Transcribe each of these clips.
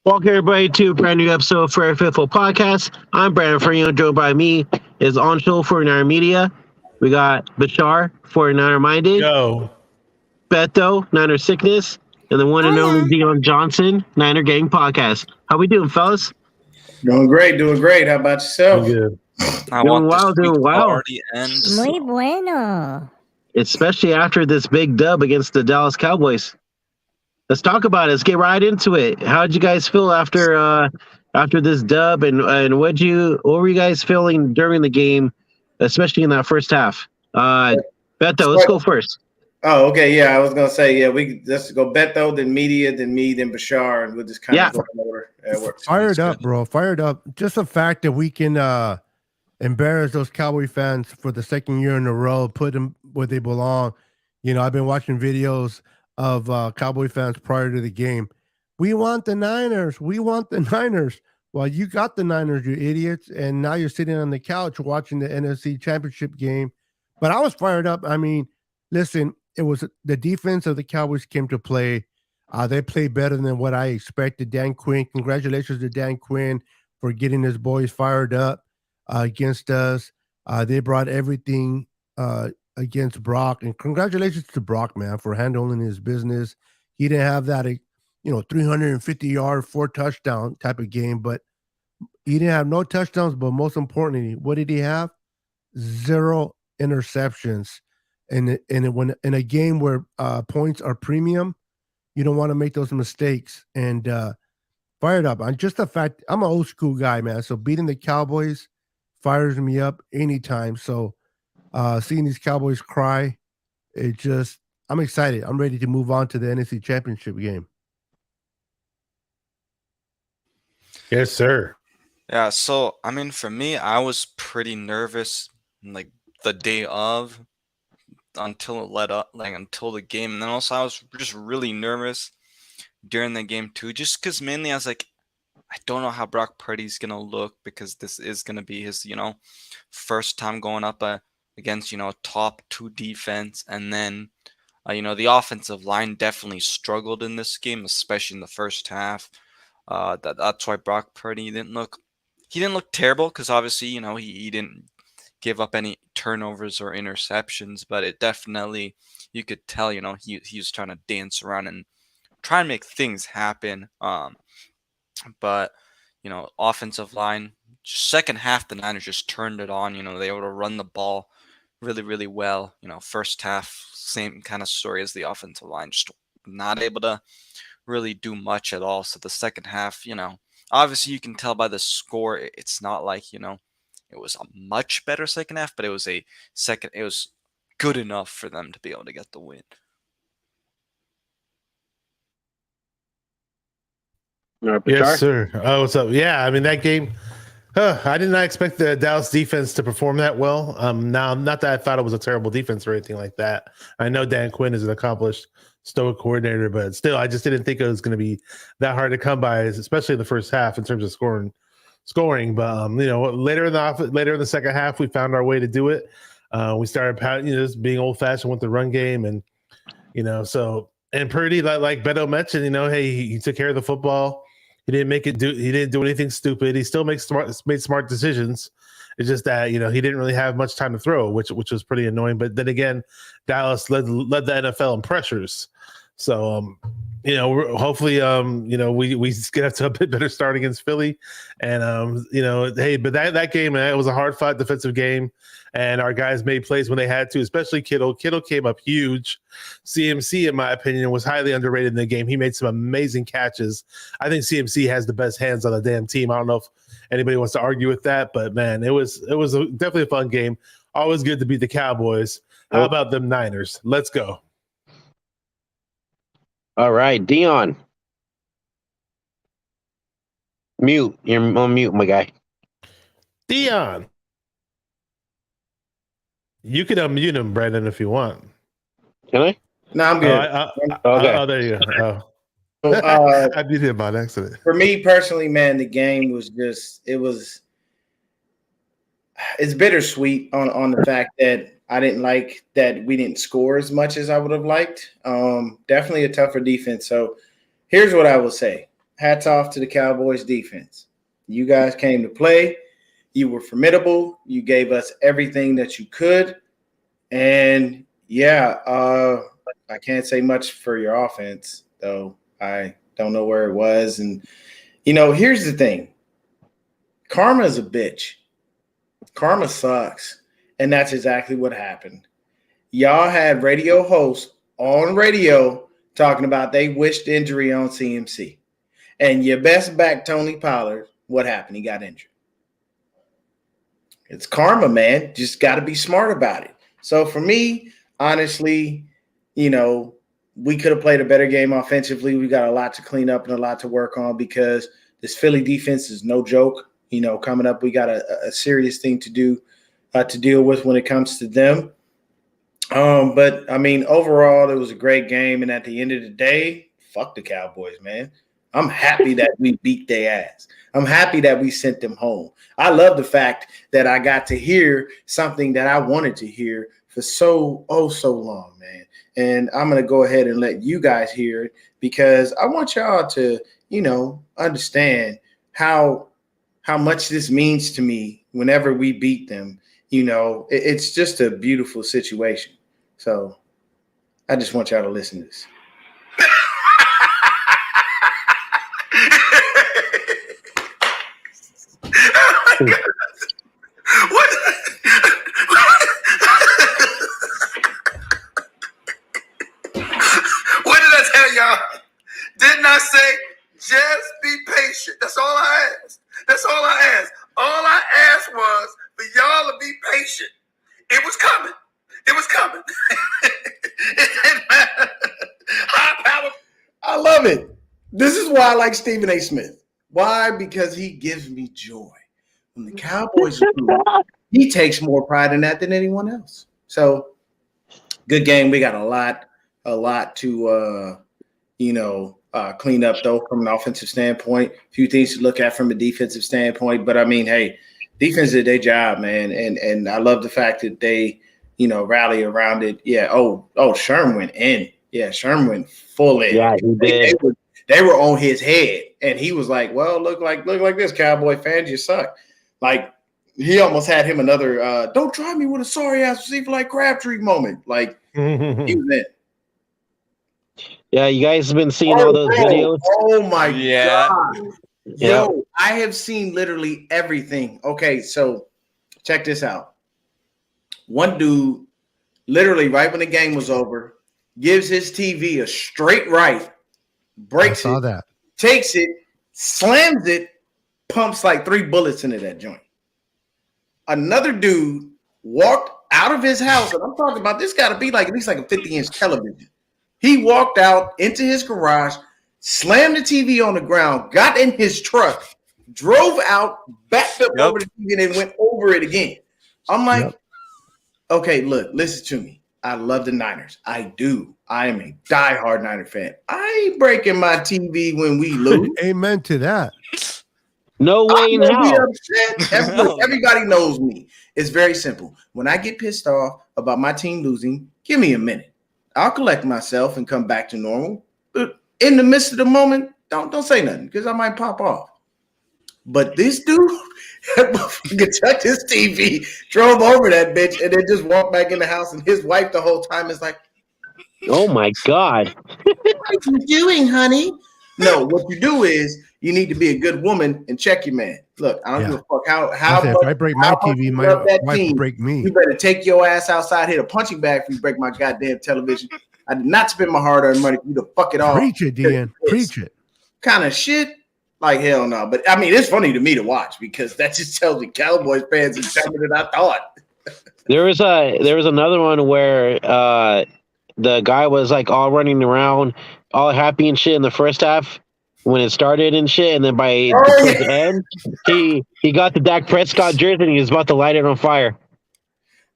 Welcome everybody to a brand new episode for our Faithful Podcast. I'm Brandon Ferino, joined by me is Anshul for Niner Media. We got Bashar for Niner Minded, Yo. Beto, Niner Sickness, and the one and only Deon Johnson, Niner Gang Podcast. How we doing, fellas? Doing great. How about yourself? Good. I Doing want well, this week doing to well. already end. Muy bueno. Especially after this big dub against the Dallas Cowboys. Let's talk about it. Let's get right into it. How did you guys feel after this dub, and what were you guys feeling during the game, especially in that first half? Beto, let's go first. Oh, okay. Yeah, I was gonna say, let's go Beto, then Media, then me, then Bashar, and we'll just kind of go in order. Fired up, bro. Fired up. Just the fact that we can embarrass those Cowboy fans for the second year in a row, put them where they belong. You know, I've been watching videos of Cowboy fans prior to the game. We want the Niners. We want the Niners. Well, you got the Niners, you idiots, and now you're sitting on the couch watching the NFC Championship game. But I was fired up. I mean, listen, it was the defense of the Cowboys came to play. They played better than what I expected. Dan Quinn, congratulations to Dan Quinn for getting his boys fired up against us. They brought everything against Brock, and congratulations to Brock, man, for handling his business. He didn't have that, 350-yard, 4-touchdown type of game, but he didn't have no touchdowns. But most importantly, what did he have? 0 interceptions. And when in a game where points are premium, you don't want to make those mistakes. And fired up on just the fact I'm an old school guy, man. So beating the Cowboys fires me up anytime. So seeing these Cowboys cry, I'm excited. I'm ready to move on to the NFC Championship game. Yes, sir. Yeah, so I mean, for me, I was pretty nervous like the day of until it led up, until the game, and then also I was just really nervous during the game too, just because mainly I was like, I don't know how Brock Purdy's gonna look, because this is gonna be his, first time going up against, top 2 defense, and then, the offensive line definitely struggled in this game, especially in the first half. That's why Brock Purdy didn't look terrible, because obviously, he didn't give up any turnovers or interceptions, but it definitely, you could tell, he was trying to dance around and try and make things happen. But, offensive line, second half, the Niners just turned it on. They were able to run the ball really, really well. First half, same kind of story as the offensive line, just not able to really do much at all. So the second half, obviously you can tell by the score, it's not like, it was a much better second half, but it was good enough for them to be able to get the win. Yes, sir. Oh, what's up? Yeah, I mean, that game, I did not expect the Dallas defense to perform that well. Now, not that I thought it was a terrible defense or anything like that. I know Dan Quinn is an accomplished stoic coordinator, but still, I just didn't think it was going to be that hard to come by, especially in the first half in terms of scoring. But later in the second half, we found our way to do it. We started, just being old fashioned with the run game, and and Purdy, like Beto mentioned, hey, he took care of the football. He didn't do anything stupid. He still made smart decisions. It's just that, he didn't really have much time to throw, which was pretty annoying. But then again, Dallas led the NFL in pressures. So, hopefully, we get up to a bit better start against Philly. And, hey, but that game, man, it was a hard-fought defensive game. And our guys made plays when they had to, especially Kittle. Kittle came up huge. CMC, in my opinion, was highly underrated in the game. He made some amazing catches. I think CMC has the best hands on the damn team. I don't know if anybody wants to argue with that, but man, it was definitely a fun game. Always good to beat the Cowboys. How about them Niners? Let's go. All right, Deon. Mute. You're on mute, my guy. Deon. You can unmute him, Brandon, if you want. Can I? No, I'm good. Okay. Oh, there you go. Oh. So, I did it by accident. for me personally, man, the game was it's bittersweet on the fact that I didn't like that we didn't score as much as I would have liked. Definitely a tougher defense. So here's what I will say. hats off to the Cowboys defense. You guys came to play. You were formidable. You gave us everything that you could. And I can't say much for your offense, though. I don't know where it was. And, here's the thing. Karma's a bitch. Karma sucks. And that's exactly what happened. Y'all had radio hosts on radio talking about they wished injury on CMC. And your best back, Tony Pollard, what happened? He got injured. It's karma, man. Just got to be smart about it. So for me, honestly, we could have played a better game offensively. We got a lot to clean up and a lot to work on because this Philly defense is no joke. Coming up, we got a serious thing to do to deal with when it comes to them. But overall, it was a great game. And at the end of the day, fuck the Cowboys, man. I'm happy that we beat their ass. I'm happy that we sent them home. I love the fact that I got to hear something that I wanted to hear for so long, man. And I'm going to go ahead and let you guys hear it because I want y'all to, understand how much this means to me whenever we beat them. It's just a beautiful situation. So I just want y'all to listen to this. What did I tell y'all? Didn't I say just be patient? That's all I asked. That's all I asked. All I asked was for y'all to be patient. It was coming. It was coming. It didn't matter. High power. I love it. This is why I like Stephen A. Smith. Why? Because he gives me joy. When the Cowboys lose, he takes more pride in that than anyone else. So, good game. We got a lot to clean up though from an offensive standpoint. A few things to look at from a defensive standpoint. But hey, defense did their job, man, and I love the fact that they rally around it. Yeah. Oh, Sherm went in. Yeah, Sherm went full in. Yeah, he did. They were on his head, and he was like, "Well, look like this, Cowboy fans, you suck." Like he almost had him another "Don't try me with a sorry ass receiver like Crabtree" moment. Like he was in. Yeah, you guys have been seeing all those videos. Oh my God. Yeah. Yo, I have seen literally everything. Okay, so check this out. One dude, literally right when the game was over, gives his TV a straight right, breaks it, takes it, slams it, pumps like 3 bullets into that joint. Another dude walked out of his house, and I'm talking about this got to be like at least like a 50-inch television. He walked out into his garage, slammed the TV on the ground, got in his truck, drove out, backed up over the TV, and then went over it again. I'm like, okay, look, listen to me. I love the Niners. I do. I am a diehard Niner fan. I ain't breaking my TV when we lose. Amen to that. No way in hell. Everybody knows me. It's very simple. When I get pissed off about my team losing, give me a minute. I'll collect myself and come back to normal. But in the midst of the moment, don't say nothing because I might pop off. But this dude took his TV, drove over that bitch, and then just walked back in the house. And his wife the whole time is like, "Oh my God, what are you doing, honey?" No, what you do is you need to be a good woman and check your man. Look, I don't give a fuck how if I break my TV, my wife will break me. You better take your ass outside, hit a punching bag if you break my goddamn television. I did not spend my hard-earned money for you to fuck it off. Preach it, Deon. Preach it. Kind of shit. Like hell no. But it's funny to me to watch because that just tells me Cowboys fans are better than I thought. There was another one where the guy was like all running around, all happy and shit in the first half when it started and shit, and then by the end, he got the Dak Prescott jersey and he was about to light it on fire.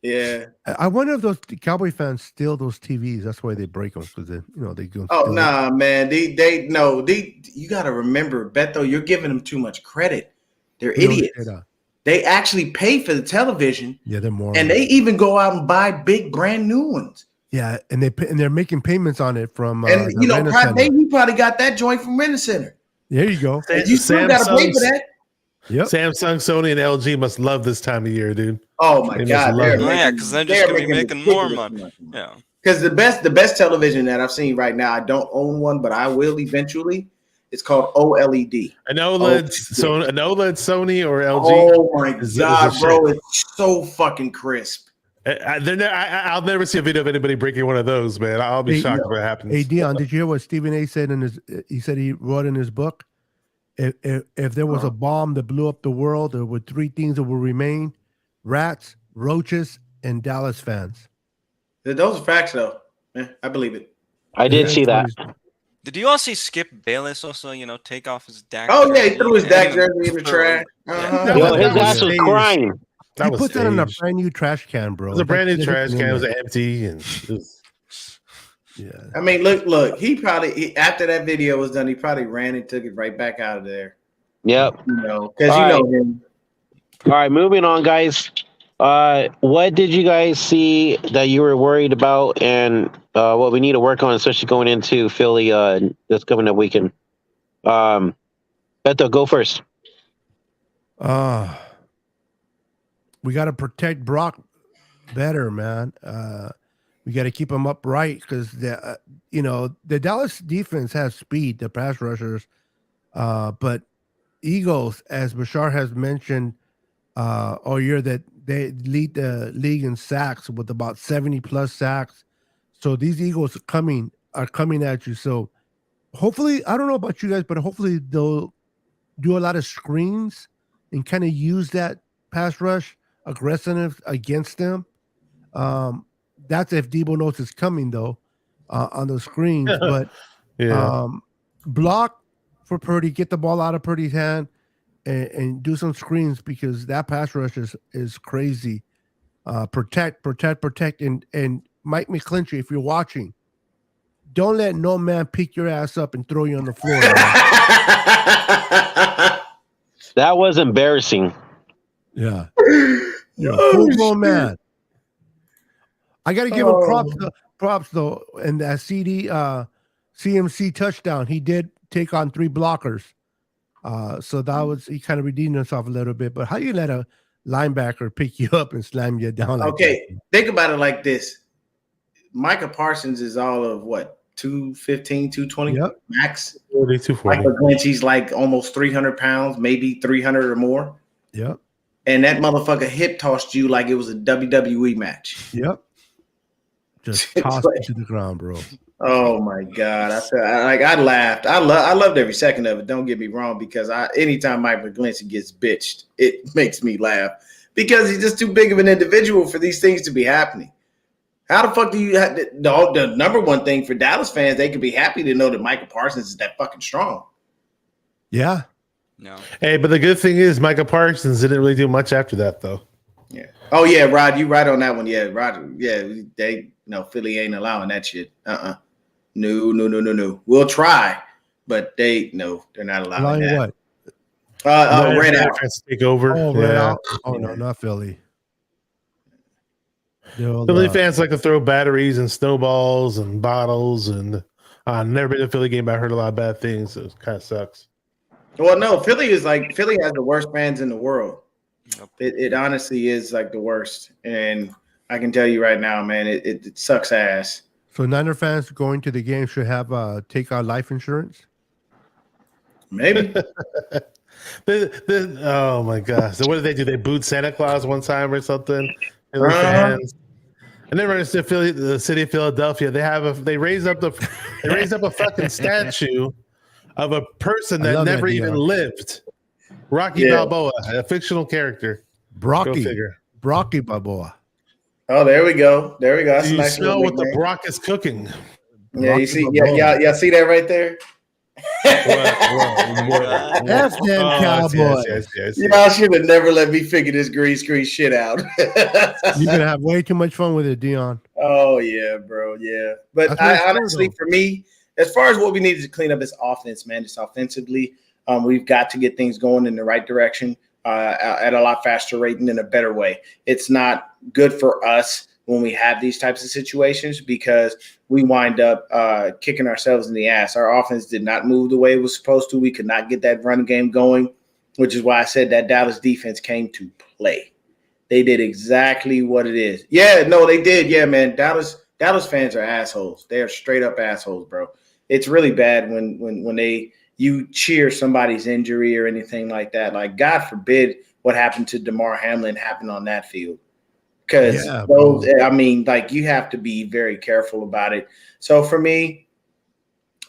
Yeah, I wonder if those Cowboy fans steal those TVs. That's why they break them because they go. Oh nah, man. You got to remember, Beto. You're giving them too much credit. They're idiots. They actually pay for the television. Yeah, they're more. And they even go out and buy big brand new ones. Yeah, and they're making payments on it from. And he probably got that joint from Rent-A-Center. There you go. And you still got to pay for that. Yep. Samsung, Sony, and LG must love this time of year, dude. Oh my God! Yeah, because they're just gonna be making more money. Yeah. Because the best television that I've seen right now, I don't own one, but I will eventually. It's called OLED. An OLED, Sony or LG. Oh my God, bro! It's so fucking crisp. I'll never see a video of anybody breaking one of those, man. I'll be shocked if that happens. Hey, Deon, did you hear what Stephen A. said he said he wrote in his book? If there was a bomb that blew up the world, there were three things that would remain: rats, roaches, and Dallas fans. Those are facts, though. Yeah, I believe it. I did see that. Did you all see Skip Bayless also, take off his Dak? Oh, yeah, he threw his Dak jersey in the trash. Yo, his ass was crying. He put that in a brand new trash can, bro. It was a brand new trash can. It was empty. Yeah. I mean, look. He probably after that video was done, he probably ran and took it right back out of there. Yep. Because you know him. All right, moving on, guys. What did you guys see that you were worried about, and what we need to work on, especially going into Philly this coming up weekend? Beto, go first. We got to protect Brock better, man. We got to keep him upright because the Dallas defense has speed, the pass rushers, but Eagles, as Bashar has mentioned all year, that they lead the league in sacks with about 70 plus sacks. So these Eagles are coming at you. So hopefully, I don't know about you guys, but hopefully they'll do a lot of screens and kind of use that pass rush aggressiveness against them. That's if Debo knows it's coming, though, on those screens. But block for Purdy, get the ball out of Purdy's hand, and do some screens because that pass rush is crazy. Protect, and Mike McClinchy, if you're watching, don't let no man pick your ass up and throw you on the floor. That was embarrassing. Yeah. You're a full-blown man. I got to give him props though. And that CMC touchdown, he did take on 3 blockers. So that was, he kind of redeemed himself a little bit. But how you let a linebacker pick you up and slam you down like that? Think about it like this. Micah Parsons is all of what? 215, 220 max. 240. Michael Glenchie's like almost 300 pounds, maybe 300 or more. Yep. And that motherfucker hip tossed you like it was a WWE match. Yep. Just tossed it to the ground, bro. Oh my God. I laughed. I loved every second of it. Don't get me wrong, because anytime Mike McGlinchey gets bitched, it makes me laugh because he's just too big of an individual for these things to be happening. How the fuck do you have the number one thing for Dallas fans? They could be happy to know that Michael Parsons is that fucking strong. Yeah. No. Hey, but the good thing is Michael Parsons didn't really do much after that, though. Yeah. Oh yeah, Rod, you right on that one. Yeah, Rod. Yeah, Philly ain't allowing that shit. No. We'll try, but they're not allowing that. What? Red out. Take over. Oh, Red out. Oh no, not Philly. Philly fans like to throw batteries and snowballs and bottles, and never been to a Philly game, but I heard a lot of bad things. So it kind of sucks. Well, no, Philly has the worst fans in the world. Yep. It honestly is like the worst, and I can tell you right now, man, it sucks ass. So Niner fans going to the game should have take out life insurance. Maybe. Oh my gosh! So what did they do? They booed Santa Claus one time or something. Fans. And then runs to the city of Philadelphia. They raised up a fucking statue of a person that never even lived. Rocky Balboa, a fictional character. Brocky Balboa. Oh, there we go. That's you nice. Smell what the Brock is cooking. Yeah, Rocky you see, Balboa. y'all see that right there? What? F them Cowboys. Yes. Y'all should have never let me figure this green screen shit out. You're gonna have way too much fun with it, Deon. Oh yeah, bro. Yeah, but honestly, for me, as far as what we needed to clean up is offense, man. Just offensively, we've got to get things going in the right direction at a lot faster rate and in a better way. It's not good for us when we have these types of situations because we wind up kicking ourselves in the ass. Our offense did not move the way it was supposed to. We could not get that run game going, which is why I said that Dallas defense came to play. They did exactly what it is. Yeah, no, they did. Yeah, man. Dallas fans are assholes. They are straight up assholes, bro. It's really bad when you cheer somebody's injury or anything like that. Like, God forbid what happened to DeMar Hamlin happened on that field. Because you have to be very careful about it. So for me,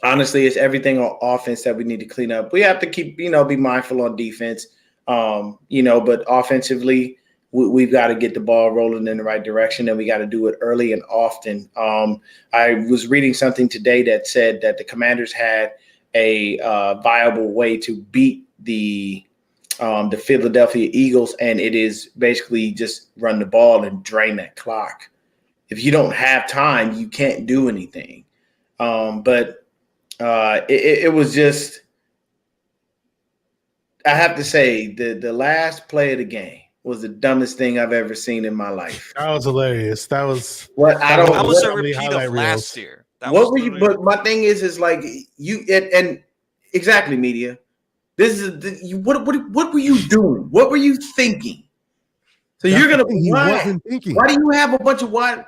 honestly, it's everything on offense that we need to clean up. We have to keep, be mindful on defense, but offensively, we've got to get the ball rolling in the right direction, and we got to do it early and often. I was reading something today that said that the Commanders had a viable way to beat the Philadelphia Eagles, and it is basically just run the ball and drain that clock. If you don't have time, you can't do anything. But it was just, I have to say, the last play of the game was the dumbest thing I've ever seen in my life. That was hilarious. That was what I don't. That was what, a repeat of last year. What were you? But my thing is like you and exactly media. This is what were you doing? What were you thinking? So you're gonna why do you have a bunch of wide?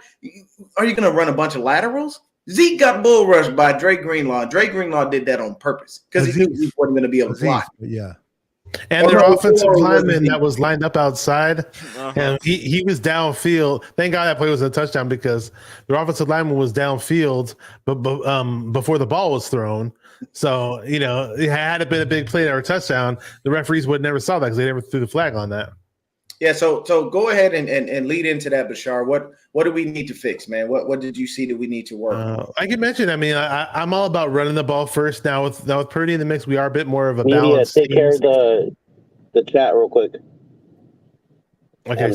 Are you gonna run a bunch of laterals? Zeke got bull rushed by Drake Greenlaw. Drake Greenlaw did that on purpose because he knew Zeke wasn't gonna be able to fly. Yeah. And their offensive lineman that was lined up outside, and he was downfield. Thank God that play was a touchdown because their offensive lineman was downfield, but before the ball was thrown. So, had it been a big play or a touchdown, the referees would never saw that because they never threw the flag on that. Yeah, so go ahead and lead into that, Bashar. What do we need to fix, man? What did you see that we need to work on? Like you mentioned, I mean, I'm all about running the ball first. Now with Purdy in the mix, we are a bit more of a balance. Take care of the chat real quick. Okay,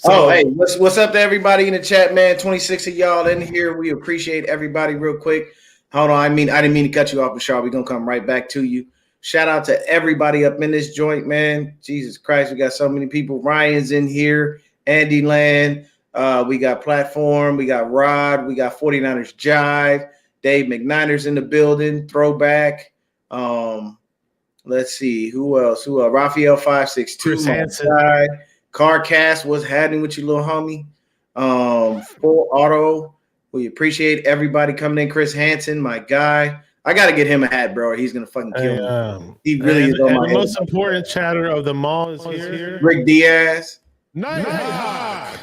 hey, what's up to everybody in the chat, man? 26 of y'all in here. We appreciate everybody real quick. Hold on, I didn't mean to cut you off, Bashar. We're gonna come right back to you. Shout out to everybody up in this joint, man. Jesus Christ, we got so many people. Ryan's in here, Andy Land. We got Platform. We got Rod. We got 49ers Jive. Dave McNiner's in the building. Throwback. Let's see. Who else? Raphael 562. Chris Hansen. Carcast, what's happening with you, little homie? Full Auto. We appreciate everybody coming in. Chris Hansen, my guy. I got to get him a hat, bro. He's going to fucking kill me. He really is on my head. The most important chatter of them all is here. Rick Diaz. Nighthawk.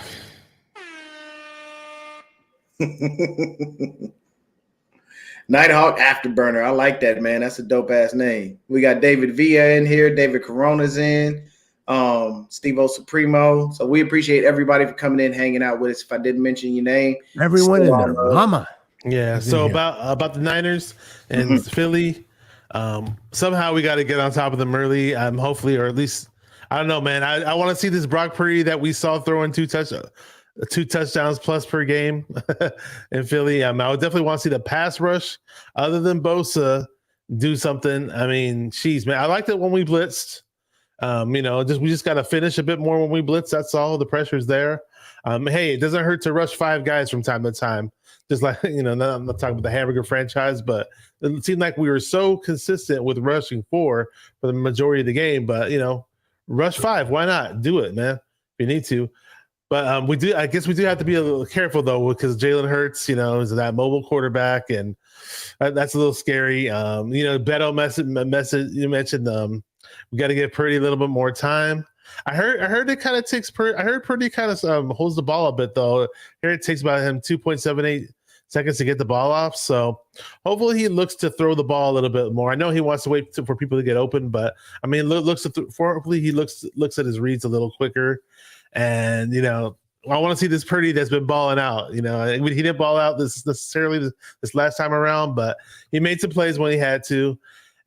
Nighthawk Afterburner. I like that, man. That's a dope-ass name. We got David Villa in here. David Corona's in. Steve-O Supremo. So we appreciate everybody for coming in, hanging out with us. If I didn't mention your name. Everyone in there. Mama. Yeah, so about the Niners and Philly, somehow we got to get on top of them early. Hopefully, or at least I don't know, man. I want to see this Brock Purdy that we saw throwing two touchdowns plus per game in Philly. I would definitely want to see the pass rush, other than Bosa, do something. I mean, geez, man, I liked it when we blitzed. We just got to finish a bit more when we blitz. That's all. The pressure's there. Hey, it doesn't hurt to rush 5 guys from time to time. Just like, I'm not talking about the hamburger franchise, but it seemed like we were so consistent with rushing 4 for the majority of the game. But, rush 5. Why not? Do it, man, if you need to. But I guess we do have to be a little careful, though, because Jalen Hurts, is that mobile quarterback, and that's a little scary. Beto message you mentioned, we got to give Purdy a little bit more time. I heard it kind of takes I heard Purdy kind of holds the ball a bit, though. Here it takes about him 2.78 seconds to get the ball off. So hopefully he looks to throw the ball a little bit more. I know he wants to wait for people to get open, but I mean, hopefully he looks at his reads a little quicker. And I want to see this Purdy that's been balling out. He didn't ball out this last time around, but he made some plays when he had to.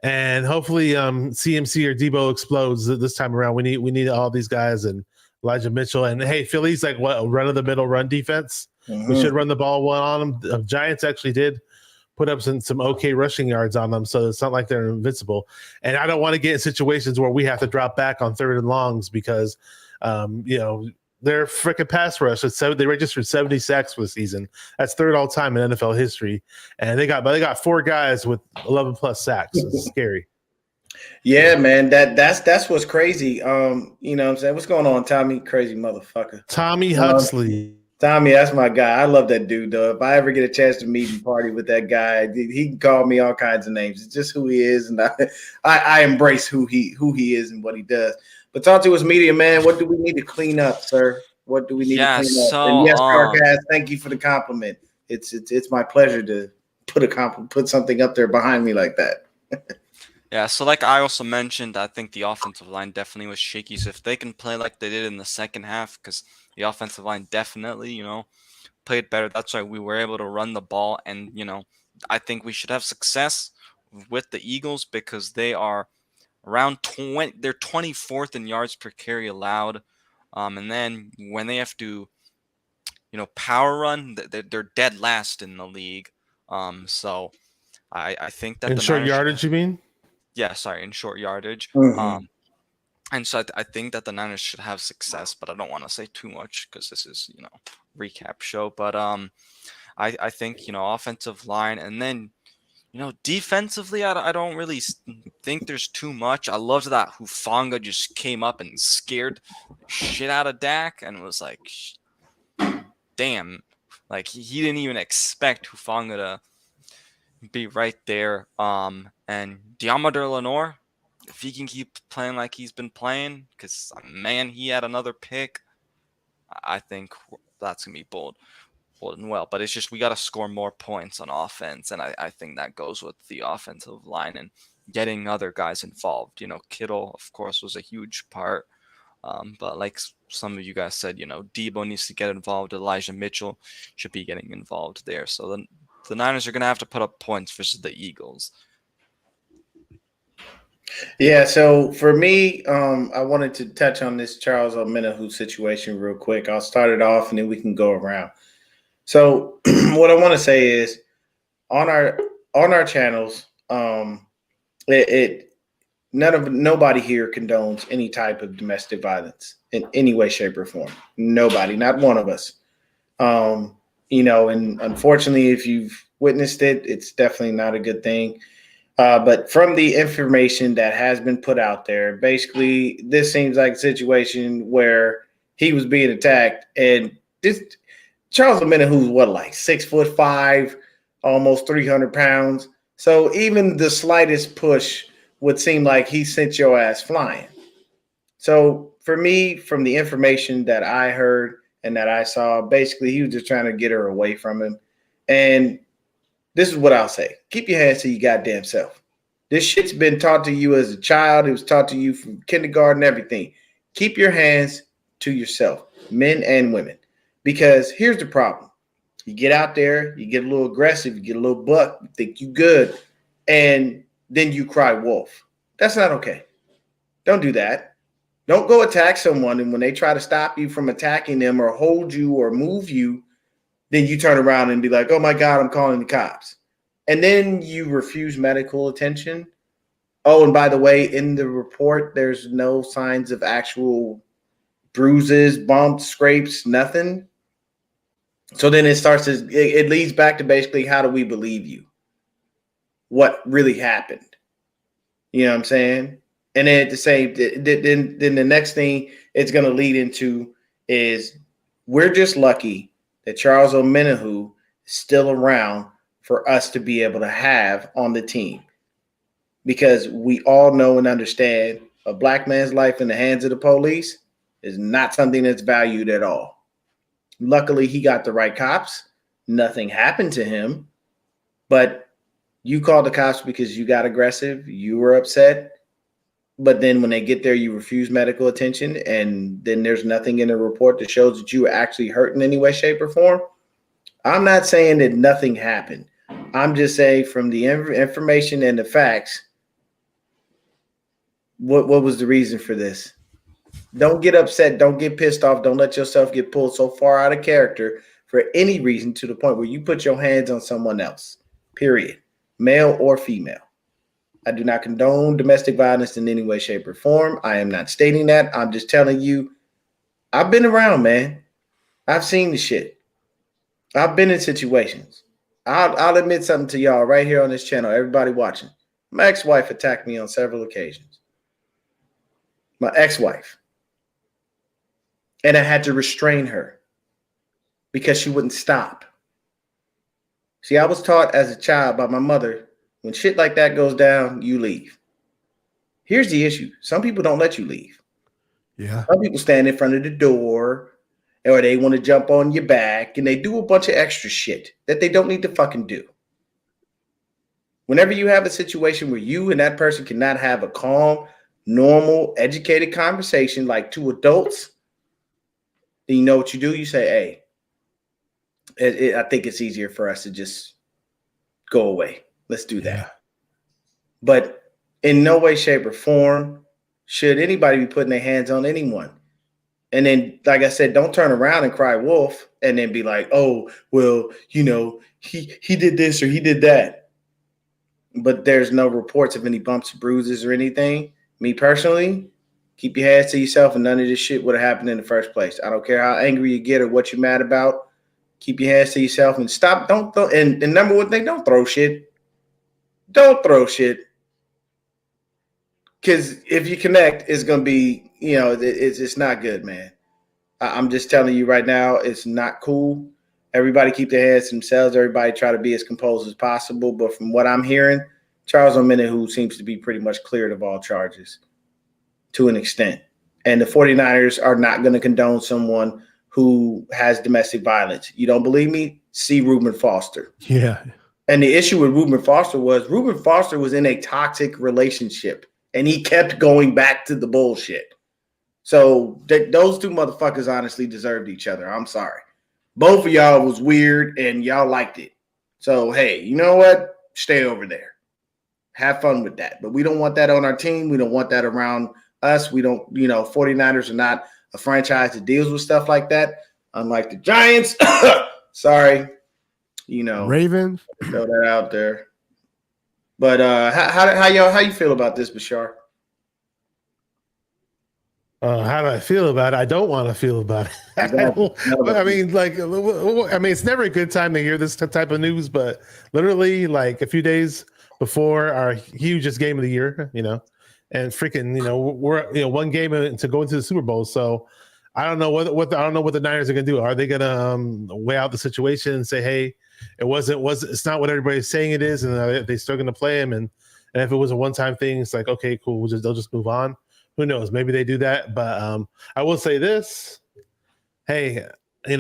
And hopefully CMC or Debo explodes this time around. We need all these guys and Elijah Mitchell. And hey, Philly's like a run-of-the-middle run defense. We should run the ball one on them. The Giants actually did put up some okay rushing yards on them, so it's not like they're invincible. And I don't want to get in situations where we have to drop back on 3rd and longs because their freaking pass rush. They registered 70 sacks for the season. That's third all time in NFL history. And they got 4 guys with 11 plus sacks. It's scary. Yeah, man. That's what's crazy. You know what I'm saying? What's going on, Tommy? Crazy motherfucker. Tommy Huxley. Tommy, that's my guy. I love that dude, though. If I ever get a chance to meet and party with that guy, he can call me all kinds of names. It's just who he is, and I embrace who he is and what he does. But talk to us, media man. What do we need to clean up, sir? What do we need to clean up? And yes, Carcast, thank you for the compliment. It's my pleasure to put something up there behind me like that. Yeah, so like I also mentioned, I think the offensive line definitely was shaky. So if they can play like they did in the second half, because the offensive line definitely, played better. That's why we were able to run the ball. And, I think we should have success with the Eagles because they are around 20. They're 24th in yards per carry allowed. And then when they have to, power run, they're dead last in the league. So I think that in short yardage, you mean? Yeah, sorry, in short yardage. Mm-hmm. And so I think that the Niners should have success, but I don't want to say too much because this is, recap show. But I think, offensive line and then, defensively, I don't really think there's too much. I loved that Hufanga just came up and scared shit out of Dak and was like, damn, like he didn't even expect Hufanga to be right there. And Diamador Lenore, if he can keep playing like he's been playing, because man, he had another pick. I think that's gonna be bold and well. But it's just we got to score more points on offense, and I think that goes with the offensive line and getting other guys involved. Kittle, of course, was a huge part. But like some of you guys said, Debo needs to get involved. Elijah Mitchell should be getting involved there. So then the Niners are going to have to put up points versus the Eagles. Yeah, so for me, I wanted to touch on this Charles Omenihu situation real quick. I'll start it off and then we can go around. So what I want to say is on our channels, nobody here condones any type of domestic violence in any way, shape, or form. Nobody, not one of us. And unfortunately, if you've witnessed it, it's definitely not a good thing. But from the information that has been put out there, basically, this seems like a situation where he was being attacked. And this Charles Omenihu, what, like 6'5", almost 300 pounds. So even the slightest push would seem like he sent your ass flying. So for me, from the information that I heard and that I saw, basically he was just trying to get her away from him. And this is what I'll say. Keep your hands to your goddamn self. This shit's been taught to you as a child. It was taught to you from kindergarten, everything. Keep your hands to yourself, men and women. Because here's the problem. You get out there, you get a little aggressive, you get a little buck, you think you good, and then you cry wolf. That's not okay. Don't do that. Don't go attack someone, and when they try to stop you from attacking them or hold you or move you, then you turn around and be like, oh my God, I'm calling the cops. And then you refuse medical attention. Oh, and by the way, in the report, there's no signs of actual bruises, bumps, scrapes, nothing. So then it leads back to basically, how do we believe you? What really happened? You know what I'm saying? And then to say, then the next thing it's going to lead into is we're just lucky that Charles Omenihu is still around for us to be able to have on the team. Because we all know and understand a black man's life in the hands of the police is not something that's valued at all. Luckily, he got the right cops. Nothing happened to him. But you called the cops because you got aggressive. You were upset. But then when they get there, you refuse medical attention. And then there's nothing in the report that shows that you were actually hurt in any way, shape, or form. I'm not saying that nothing happened. I'm just saying from the information and the facts, what was the reason for this? Don't get upset. Don't get pissed off. Don't let yourself get pulled so far out of character for any reason to the point where you put your hands on someone else, period, male or female. I do not condone domestic violence in any way, shape, or form. I am not stating that. I'm just telling you I've been around, man. I've seen the shit. I've been in situations. I'll admit something to y'all right here on this channel, everybody watching. My ex-wife attacked me on several occasions. My ex-wife. And I had to restrain her because she wouldn't stop. See, I was taught as a child by my mother, when shit like that goes down, you leave. Here's the issue. Some people don't let you leave. Yeah. Some people stand in front of the door, or they want to jump on your back, and they do a bunch of extra shit that they don't need to fucking do. Whenever you have a situation where you and that person cannot have a calm, normal, educated conversation like two adults, then you know what you do? You say, hey, I think it's easier for us to just go away. Let's do that. Yeah. But in no way, shape, or form should anybody be putting their hands on anyone. And then, like I said, don't turn around and cry wolf and then be like, oh, well, you know, he did this or he did that. But there's no reports of any bumps, bruises, or anything. Me personally, keep your hands to yourself, and none of this shit would have happened in the first place. I don't care how angry you get or what you're mad about. Keep your hands to yourself and stop. Don't throw. And number one thing, don't throw shit. Don't throw shit. Because if you connect, it's going to be, you know, it's not good, man. I'm just telling you right now, it's not cool. Everybody keep their hands to themselves. Everybody try to be as composed as possible. But from what I'm hearing, Charles Omenihu seems to be pretty much cleared of all charges to an extent. And the 49ers are not going to condone someone who has domestic violence. You don't believe me? See Reuben Foster. Yeah. And the issue with Reuben Foster was in a toxic relationship, and he kept going back to the bullshit. So those two motherfuckers honestly deserved each other. I'm sorry. Both of y'all was weird, and y'all liked it. So, hey, you know what? Stay over there. Have fun with that. But we don't want that on our team. We don't want that around us. We don't, 49ers are not a franchise that deals with stuff like that. Unlike the Giants. Sorry. Ravens. Throw that out there. But how you feel about this, Bashar? How do I feel about it? I don't want to feel about it. I mean, it's never a good time to hear this type of news, but literally like a few days before our hugest game of the year, and freaking, we're one game to go into the Super Bowl. So I don't know what the Niners are gonna do. Are they gonna weigh out the situation and say, hey, it's not what everybody's saying it is, and are they still gonna play him? And if it was a one-time thing, it's like, okay, cool, they'll just move on. Who knows? Maybe they do that. But I will say this. Hey, again,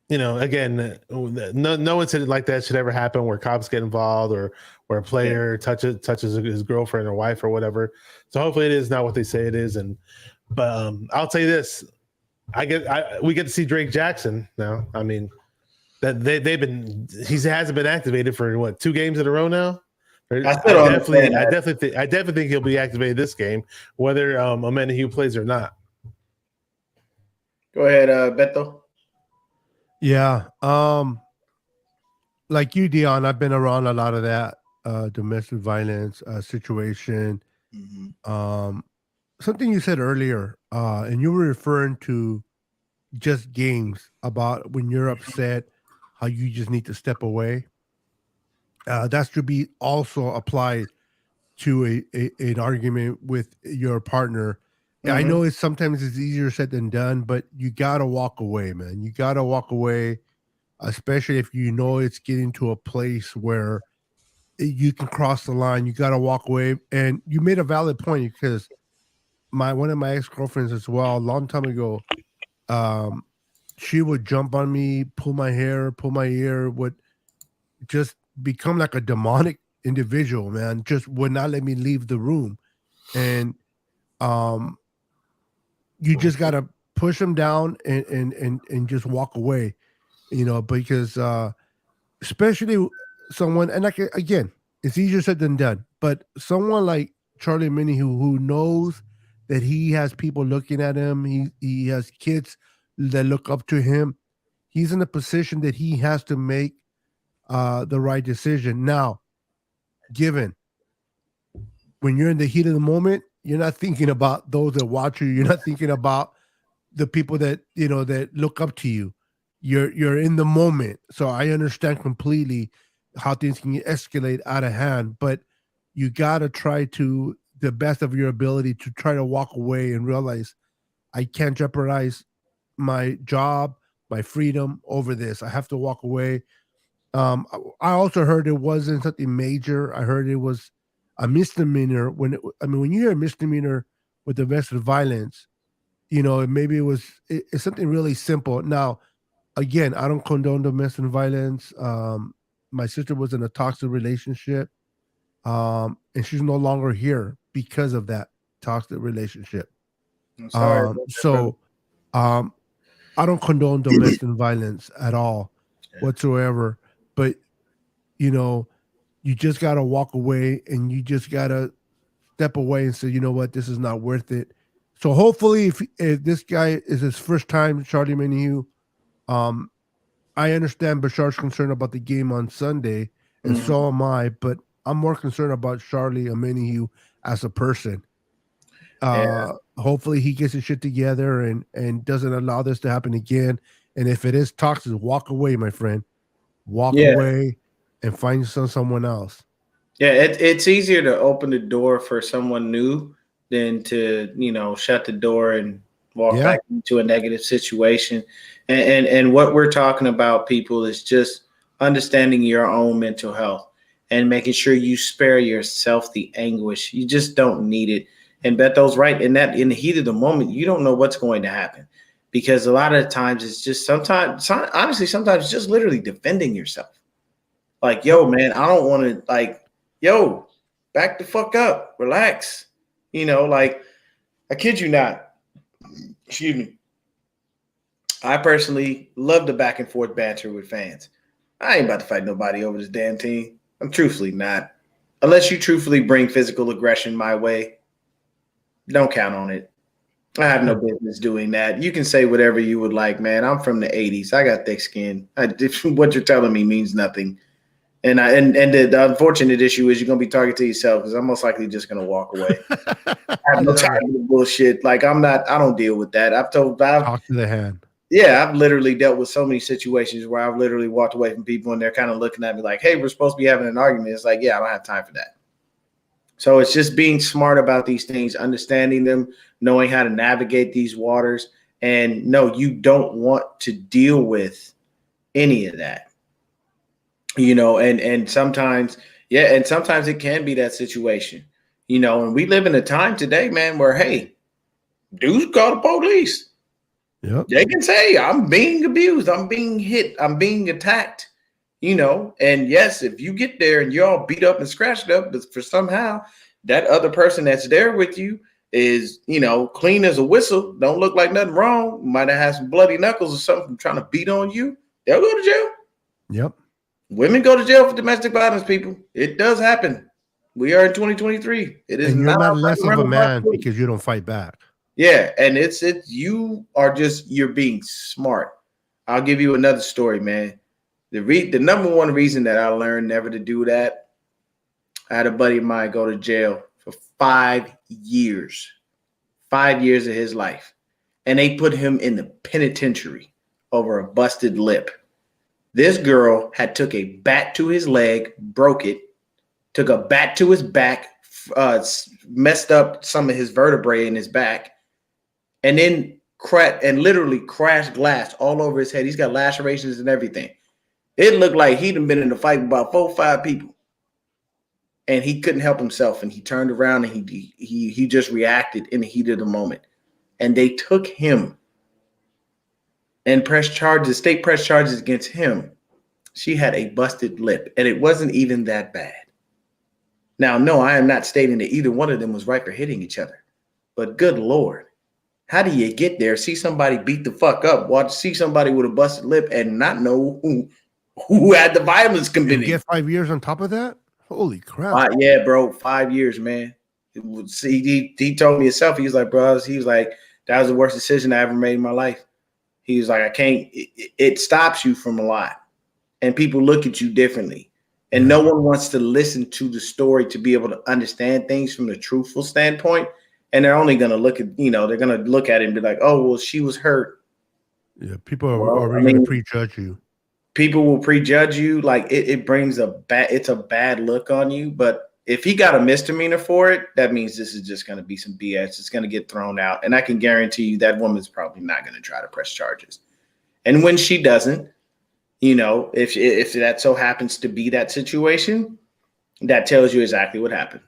no incident like that should ever happen where cops get involved or where a player touches his girlfriend or wife or whatever. So hopefully it is not what they say it is. But I'll tell you this. We get to see Drake Jackson now. I mean, that he hasn't been activated for 2 games in a row now. I definitely think he'll be activated this game, whether Omenihu plays or not. Go ahead, Beto. Yeah. Like you, Deon, I've been around a lot of that domestic violence situation. Mm-hmm. Something you said earlier, and you were referring to just games about when you're upset, how you just need to step away. That should be also applied to an argument with your partner. Mm-hmm. I know sometimes it's easier said than done, but you gotta walk away, man. You gotta walk away, especially if you know it's getting to a place where you can cross the line. You gotta walk away. And you made a valid point because one of my ex-girlfriends as well, a long time ago, she would jump on me, pull my hair, pull my ear, would just become like a demonic individual, man. Just would not let me leave the room. And you just gotta push them down and just walk away, because especially someone, and like again, it's easier said than done, but someone like Charlie Minnie who knows that he has people looking at him, he has kids that look up to him. He's in a position that he has to make the right decision. Now, given when you're in the heat of the moment, you're not thinking about those that watch you. You're not thinking about the people that that look up to you. You're in the moment, so I understand completely how things can escalate out of hand. But you gotta try to the best of your ability to try to walk away and realize I can't jeopardize my job, my freedom over this. I have to walk away. I also heard it wasn't something major. I heard it was a misdemeanor. When you hear a misdemeanor with domestic violence, maybe it's something really simple. Now, again, I don't condone domestic violence. My sister was in a toxic relationship, and she's no longer here because of that toxic relationship. I'm sorry. I don't condone domestic violence at all whatsoever. But you just gotta walk away, and you just gotta step away and say, you know what, this is not worth it. So hopefully, if this guy is his first time, Charlie Mayhew, I understand Bashar's concerned about the game on Sunday, and so am I. But I'm more concerned about Charlie Mayhew as a person. Hopefully, he gets his shit together and doesn't allow this to happen again. And if it is toxic, walk away, my friend. Walk away and find someone else. Yeah, it's easier to open the door for someone new than to, shut the door and walk back into a negative situation. And what we're talking about, people, is just understanding your own mental health and making sure you spare yourself the anguish. You just don't need it. And Beto's right. In the heat of the moment, you don't know what's going to happen, because a lot of the times it's just sometimes it's just literally defending yourself. Like, yo, man, I don't want to, yo, back the fuck up, relax. I kid you not. Excuse me. I personally love the back and forth banter with fans. I ain't about to fight nobody over this damn team. I'm truthfully not. Unless you truthfully bring physical aggression my way, don't count on it. I have no business doing that. You can say whatever you would like, man. I'm from the 80s. I got thick skin. What you're telling me means nothing. And the unfortunate issue is you're going to be targeted to yourself, because I'm most likely just going to walk away. I have no time for the bullshit. I don't deal with that. I've talk to the hand. Yeah, I've literally dealt with so many situations where I've literally walked away from people and they're kind of looking at me like, hey, we're supposed to be having an argument. It's like, yeah, I don't have time for that. So it's just being smart about these things, understanding them, knowing how to navigate these waters. And no, you don't want to deal with any of that. And sometimes it can be that situation, and we live in a time today, man, where, hey, dudes call the police. Yep. They can say, I'm being abused, I'm being hit, I'm being attacked, and yes, if you get there and you're all beat up and scratched up, but for somehow that other person that's there with you is, clean as a whistle, don't look like nothing wrong, might have had some bloody knuckles or something from trying to beat on you, they'll go to jail. Yep. Women go to jail for domestic violence, people. It does happen. We are in 2023. It is, and you're not less of a man because you don't fight back. Yeah, and you're being smart. I'll give you another story, man. The number one reason that I learned never to do that, I had a buddy of mine go to jail for 5 years. 5 years of his life. And they put him in the penitentiary over a busted lip. This girl had took a bat to his leg, broke it, took a bat to his back, messed up some of his vertebrae in his back, and then literally crashed glass all over his head. He's got lacerations and everything. It looked like he'd been in a fight with about 4 or 5 people. And he couldn't help himself. And he turned around and he just reacted in the heat of the moment. And they took him and state pressed charges against him. She had a busted lip, and it wasn't even that bad. Now, no, I am not stating that either one of them was right for hitting each other, but good Lord, how do you get there? See somebody beat the fuck up, see somebody with a busted lip and not know who had the violence committed. You get 5 years on top of that? Holy crap. Yeah, bro, 5 years, man. He told me himself, he was like, bro, that was the worst decision I ever made in my life. He was like, it stops you from a lot. And people look at you differently. And no one wants to listen to the story to be able to understand things from the truthful standpoint. and they're only going to look at, they're going to look at it and be like, oh, well, she was hurt. Yeah, people are already going to prejudge you. People will prejudge you. Like it brings it's a bad look on you. But if he got a misdemeanor for it, that means this is just going to be some BS. It's going to get thrown out. And I can guarantee you that woman's probably not going to try to press charges. And when she doesn't, if that so happens to be that situation, that tells you exactly what happened.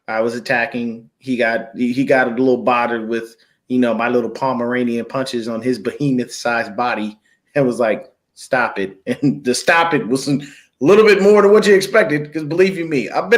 I was attacking. He got a little bothered with, my little Pomeranian punches on his behemoth-sized body, and was like, stop it. And the stop it was a little bit more than what you expected, because believe you me, I'm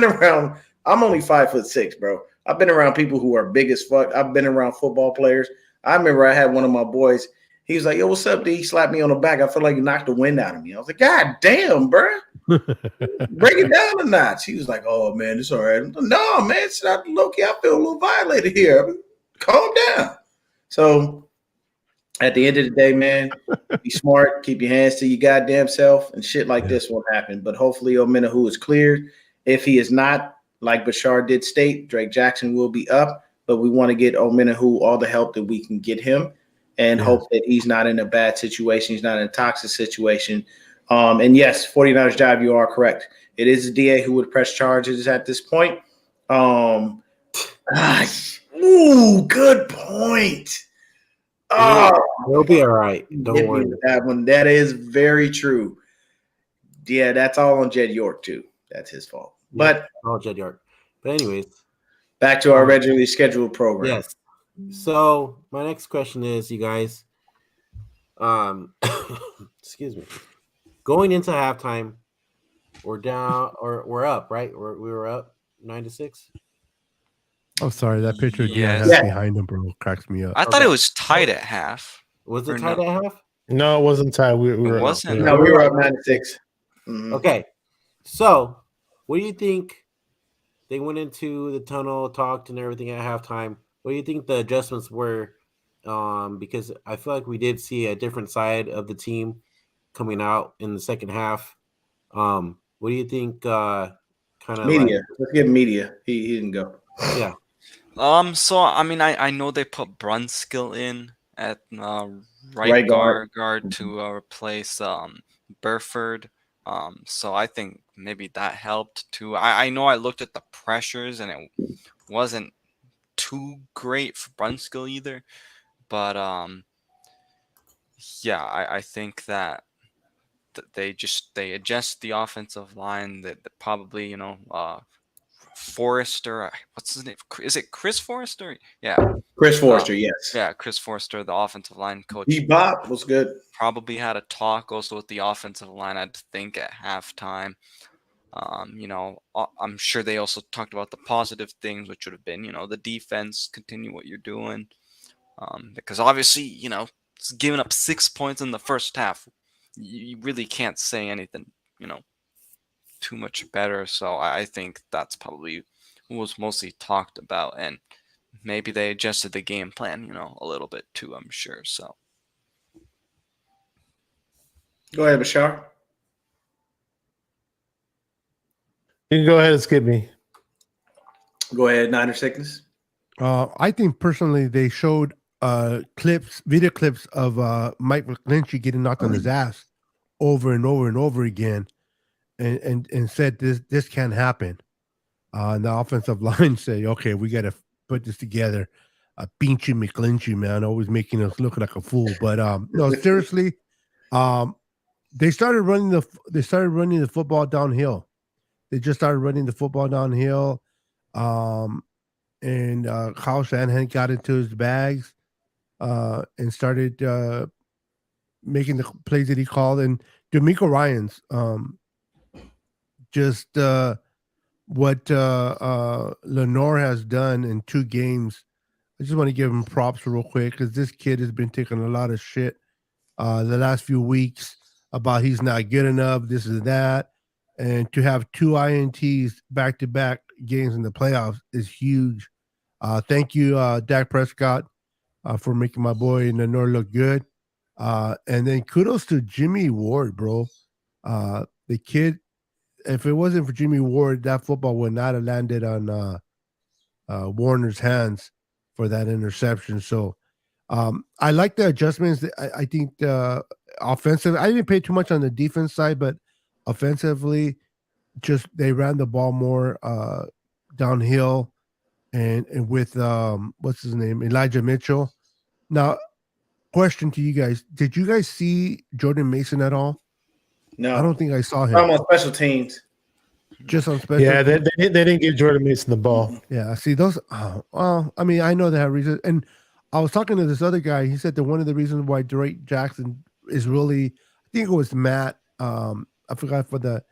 only 5'6", bro. I've been around people who are big as fuck. I've been around football players. I remember I had one of my boys. He was like, yo, what's up, D? He slapped me on the back. I feel like you knocked the wind out of me. I was like, God damn, bro. Break it down a notch. He was like, oh, man, it's all right. No, man, it's not low-key. I feel a little violated here. Calm down. So at the end of the day, man, be smart. Keep your hands to your goddamn self, and shit like this won't happen. But hopefully Omenahu is cleared. If he is not, like Bashar did state, Drake Jackson will be up. But we want to get Omenahu all the help that we can get him, and hope that he's not in a bad situation. He's not in a toxic situation. And yes, 49ers Jive, you are correct. It is the DA who would press charges at this point. Good point. He'll be all right. Don't worry. That one. That is very true. Yeah, that's all on Jed York too. That's his fault. But all Jed York. But anyways, back to our regularly scheduled program. Yes. So my next question is, you guys, excuse me. Going into halftime, we're down or we're up, right? We were up 9-6. Oh, sorry, that picture Yes. has behind him, bro, cracks me up. I thought it was tied at half. Was it Or tied no? at half? No, it wasn't tied. We were It wasn't. No, we were up 9-6. Mm-hmm. Okay. So what do you think? They went into the tunnel, talked and everything at halftime. What do you think the adjustments were? Because I feel like we did see a different side of the team coming out in the second half. What do you think? Kind of Media. Let's give media. He didn't go. Yeah. So I mean, I know they put Brunskill in at right guard to replace Burford. So I think maybe that helped too. I know I looked at the pressures and it wasn't too great for Brunskill either, but yeah, I think that they adjust the offensive line. That probably Forrester, what's his name? Is it Chris Forrester? Yeah, Chris Forrester. Yes. Yeah, Chris Forrester, the offensive line coach. Bebop was good. Probably had a talk also with the offensive line, I'd think, at halftime. I'm sure they also talked about the positive things, which would have been, the defense, continue what you're doing. Because obviously, giving up 6 points in the first half, you really can't say anything, too much better. So I think that's probably what was mostly talked about. And maybe they adjusted the game plan, a little bit too, I'm sure. So. Go ahead, Bashar. You can go ahead and skip me. Go ahead, Niner Sickness. I think personally they showed video clips of Mike McGlinchey getting knocked on his ass over and over and over again, and said this can't happen. And the offensive line say, okay, we got to put this together. Pinchy McGlinchey, man, always making us look like a fool. But no, seriously, they started running the football downhill. They just started running the football downhill. And Kyle Shanahan got into his bags and started making the plays that he called. And D'Amico Ryans, just what Lenore has done in 2 games. I just want to give him props real quick because this kid has been taking a lot of shit the last few weeks about he's not good enough, this and that. And to have 2 INTs back-to-back games in the playoffs is huge. Thank you, Dak Prescott, for making my boy in the North look good. And then kudos to Jimmy Ward, bro. The kid, if it wasn't for Jimmy Ward, that football would not have landed on Warner's hands. for that interception. So I like the adjustments. I think the offensive. I didn't pay too much on the defense side, but offensively, just they ran the ball more downhill and with what's his name, Elijah Mitchell. Now, question to you guys: did you guys see Jordan Mason at all? No, I don't think I saw him. I'm on special teams. Just on special. Yeah, they didn't give Jordan Mason the ball. Yeah, see those. Well, I mean, I know they have reasons, and I was talking to this other guy. He said that one of the reasons why Drake Jackson is really, I think it was Matt. I forgot for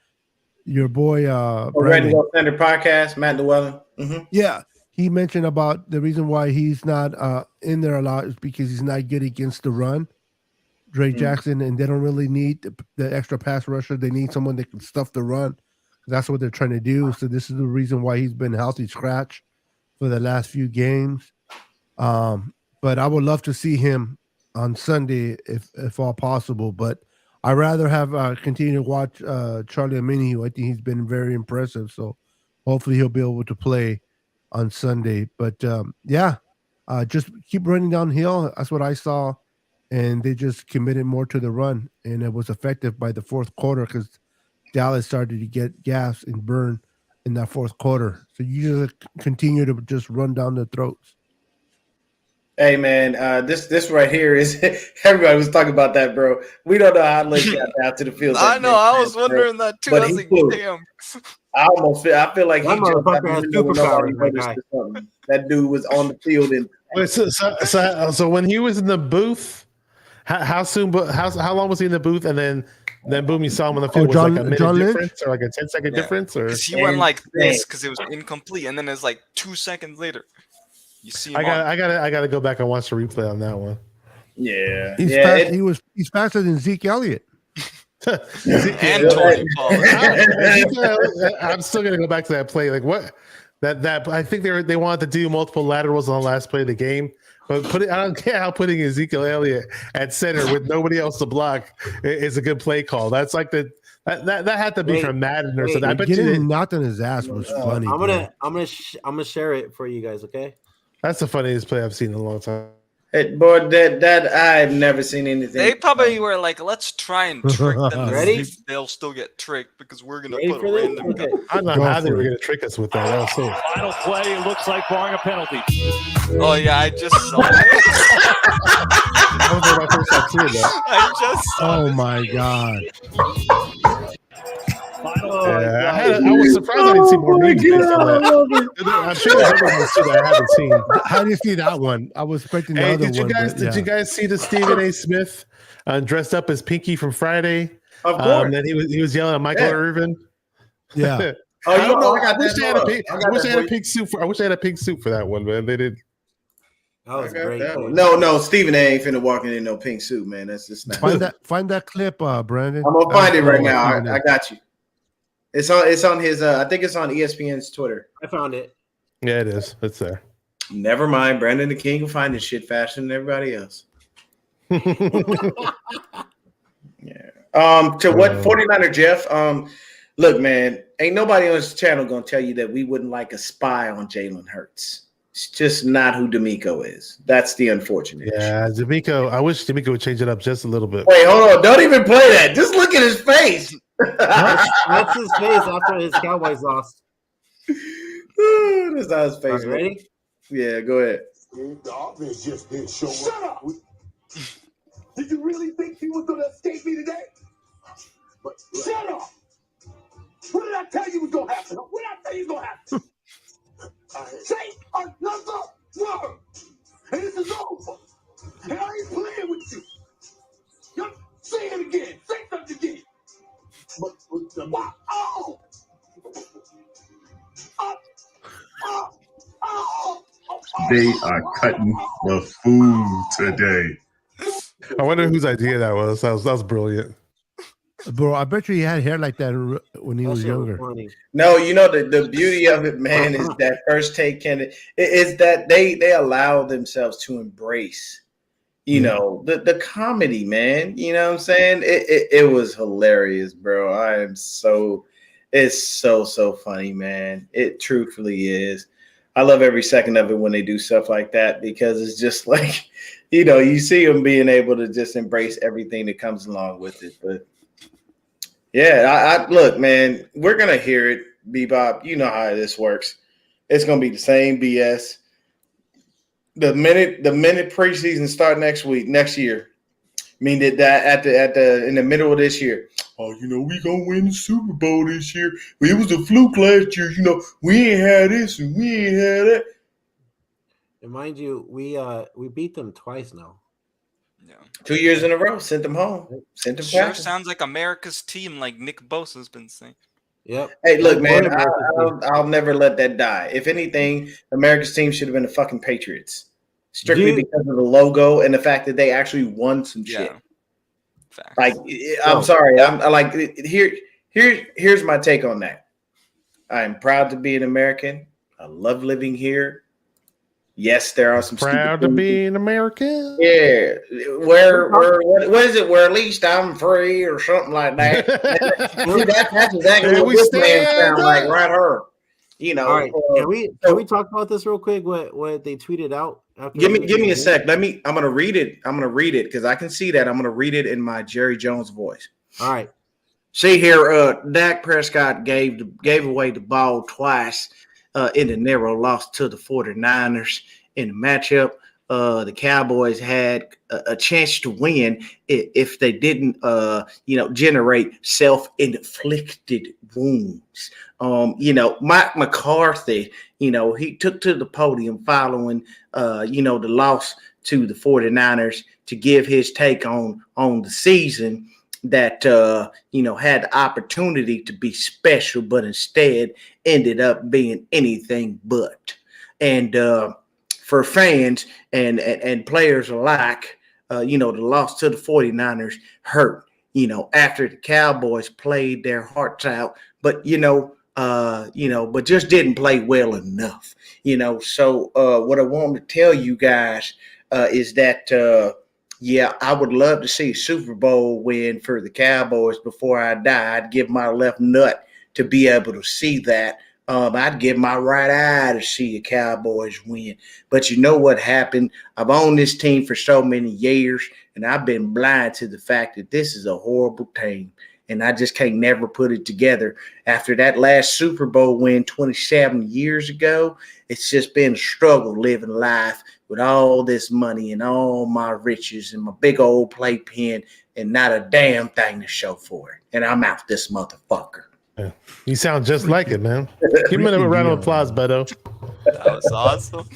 your boy. Red and Well Center podcast, Matt Llewellyn. Mm-hmm. Yeah, he mentioned about the reason why he's not in there a lot is because he's not good against the run. Drake Jackson, and they don't really need the extra pass rusher. They need someone that can stuff the run. That's what they're trying to do. So this is the reason why he's been healthy scratch for the last few games. But I would love to see him on Sunday if all possible. But I'd rather have continue to watch Charlie Omenihu. I think he's been very impressive. So hopefully he'll be able to play on Sunday. But just keep running downhill. That's what I saw. And they just committed more to the run. And it was effective by the fourth quarter because Dallas started to get gas and burn in that fourth quarter. So you just continue to just run down their throats. Hey man, this right here is everybody was talking about that, bro. We don't know how Lynch got down to the field. I know, I was wondering that too. I was like, damn. I feel like he jumped out has superpowers, my guy. that dude was on the field and so when he was in the booth, how long was he in the booth, and then boom, you saw him on the field. Was like a minute difference or like a 10-second difference, or because he went like this because it was incomplete, and then it's like 2 seconds later. You see, I gotta go back and watch the replay on that one. Yeah, he's fast, he's faster than Zeke Elliott. And Tony Pollard. I'm still gonna go back to that play. Like what? That I think they wanted to do multiple laterals on the last play of the game. But I don't care how putting Ezekiel Elliott at center with nobody else to block is a good play call. That's like that had to be from Madden or something. I bet getting knocked on his ass was funny. I'm gonna share it for you guys. Okay, that's the funniest play I've seen in a long time. Boy, that I've never seen anything. They probably were like, let's try and trick them. Ready? They'll still get tricked because we're gonna Ready put for a this? random guy. I don't know how they were gonna trick us with that. That was so. Final play looks like barring a penalty. Oh yeah, I just saw it. I just saw Oh my god. I was surprised I didn't see more memes based on that. I'm sure there's other ones too that I haven't seen. How do you see that one? I was expecting the other one. Did you guys see the Stephen A. Smith dressed up as Pinky from Friday? Of course. Then he was yelling at Michael Irvin. Yeah. Oh, I don't know. I wish they I had a pink suit for. I wish I had a pink suit for that one, man. They did. That was great. No, Stephen A. ain't finna walk in no pink suit, man. That's just not. Find that clip, Brandon. I'm gonna find it right now. I got you. It's on his. I think it's on ESPN's Twitter. I found it. Yeah, it is. It's there. Never mind. Brandon the King will find this shit faster than everybody else. Yeah. To what 49er Jeff? Look, man, ain't nobody on this channel gonna tell you that we wouldn't like a spy on Jalen Hurts. It's just not who D'Amico is. That's the unfortunate issue. Yeah, D'Amico. I wish D'Amico would change it up just a little bit. Wait, hold on. Don't even play that. Just look at his face. That's his face after his Cowboys lost. That's not his face. Ready? Yeah, go ahead. The offense just didn't show up. Shut up! Did you really think he was going to escape me today? But shut up! What did I tell you was going to happen? What did I tell you was going to happen? Say another word, and this is over. And I ain't playing with you. Say it again. Say something again. But wow. Oh! They are cutting the food today. I wonder whose idea that was. That was brilliant. Bro, I bet you he had hair like that when he was younger. No, you know the beauty of it, man, is that first take candidate is that they allow themselves to embrace, you know, the comedy, man. You know what I'm saying? It was hilarious, bro. It's so funny, man. It truthfully is. I love every second of it when they do stuff like that because it's just like, you see them being able to just embrace everything that comes along with it. But yeah, I look, man, we're gonna hear it, Bebop. You know how this works. It's gonna be the same BS. The minute preseason start next year. I mean that at the in the middle of this year. Oh, we gonna win the Super Bowl this year. It was a fluke last year. We ain't had this and we ain't had that. And mind you, we beat them twice now. Yeah. 2 years in a row. Sent them home. Sent them Sure packing. sounds like America's team, like Nick Bosa's been saying. Yep. Hey, look, man, I'll never let that die. If anything, America's team should have been the fucking Patriots. Strictly because of the logo and the fact that they actually won some shit. Facts. Like, I'm sorry. I'm like, here's my take on that. I am proud to be an American. I love living here. Yes, there are some proud to be an American. Yeah, what is it? Where at least I'm free or something like that. That's exactly what this man sounds like, right? Her, All right, can we talk about this real quick? What they tweeted out? Give me a sec. I'm gonna read it. I'm gonna read it because I can see that. I'm gonna read it in my Jerry Jones voice. All right. See here, Dak Prescott gave away the ball twice in the narrow loss to the 49ers in the matchup. The Cowboys had a chance to win if they didn't, generate self-inflicted wounds. Mike McCarthy, he took to the podium following, the loss to the 49ers to give his take on the season that, had the opportunity to be special, but instead ended up being anything but. And for fans and players alike, the loss to the 49ers hurt, after the Cowboys played their hearts out, but, but just didn't play well enough, So what I want to tell you guys is that, I would love to see a Super Bowl win for the Cowboys before I die. I'd give my left nut to be able to see that. I'd give my right eye to see the Cowboys win. But you know what happened? I've owned this team for so many years, and I've been blind to the fact that this is a horrible team. And I just can't never put it together. After that last Super Bowl win 27 years ago, it's just been a struggle living life with all this money and all my riches and my big old playpen and not a damn thing to show for it. And I'm out this motherfucker. Yeah. You sound just like it, man. Give me a round of applause, Beto. That was awesome.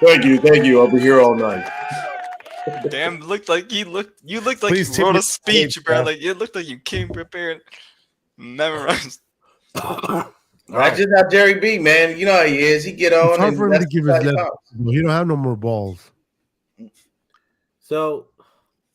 Thank you. I'll be here all night. Damn, you looked like you Please wrote tip a speech, your bro. page, Like it looked like you came prepared, memorized. I just have Jerry B, man. You know how he is. He get on. It's hard for him to give his left. He don't have no more balls. So,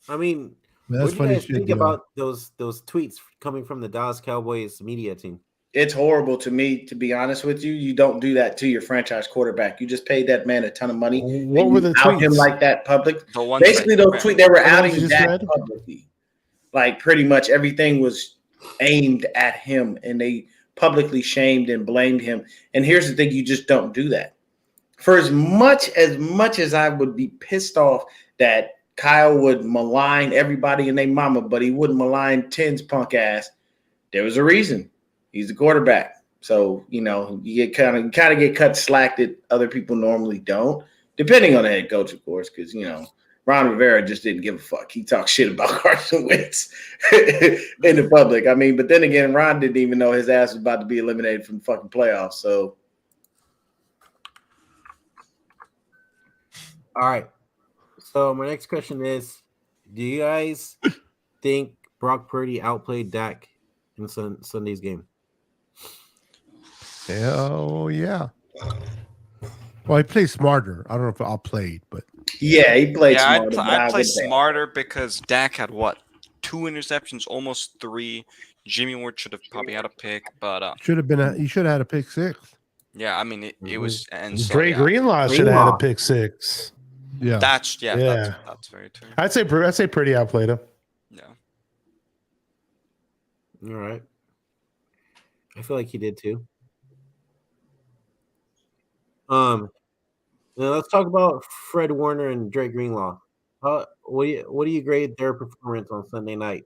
I mean, Man, what do you guys think about those tweets coming from the Dallas Cowboys media team? It's horrible to me, to be honest with you. You don't do that to your franchise quarterback. You just paid that man a ton of money. What were the tweets? Out him like that public. Basically, those tweets, they were outing Dak publicly. Like pretty much everything was aimed at him, and they publicly shamed and blamed him. And here's the thing: you just don't do that. For as much as I would be pissed off that Kyle would malign everybody and their mama, but he wouldn't malign Ten's punk ass. There was a reason. He's the quarterback. So, you get kind of get cut slack that other people normally don't, depending on the head coach, of course, because, Ron Rivera just didn't give a fuck. He talked shit about Carson Wentz in the public. I mean, but then again, Ron didn't even know his ass was about to be eliminated from the fucking playoffs. So. All right. So my next question is, do you guys think Brock Purdy outplayed Dak in Sunday's game? Hell yeah. Well, he played smarter. I don't know if outplayed, but yeah, he played smarter. I'd play smarter because Dak had 2 interceptions, almost 3. Jimmy Ward should have probably had a pick, but he should have had a pick 6. Yeah, I mean it was, and so, Dre Greenlaw should have had a pick 6. Yeah, that's very true. I'd say Purdy outplayed him. Yeah. All right. I feel like he did too. Now let's talk about Fred Warner and Drake Greenlaw. What do you grade their performance on Sunday night?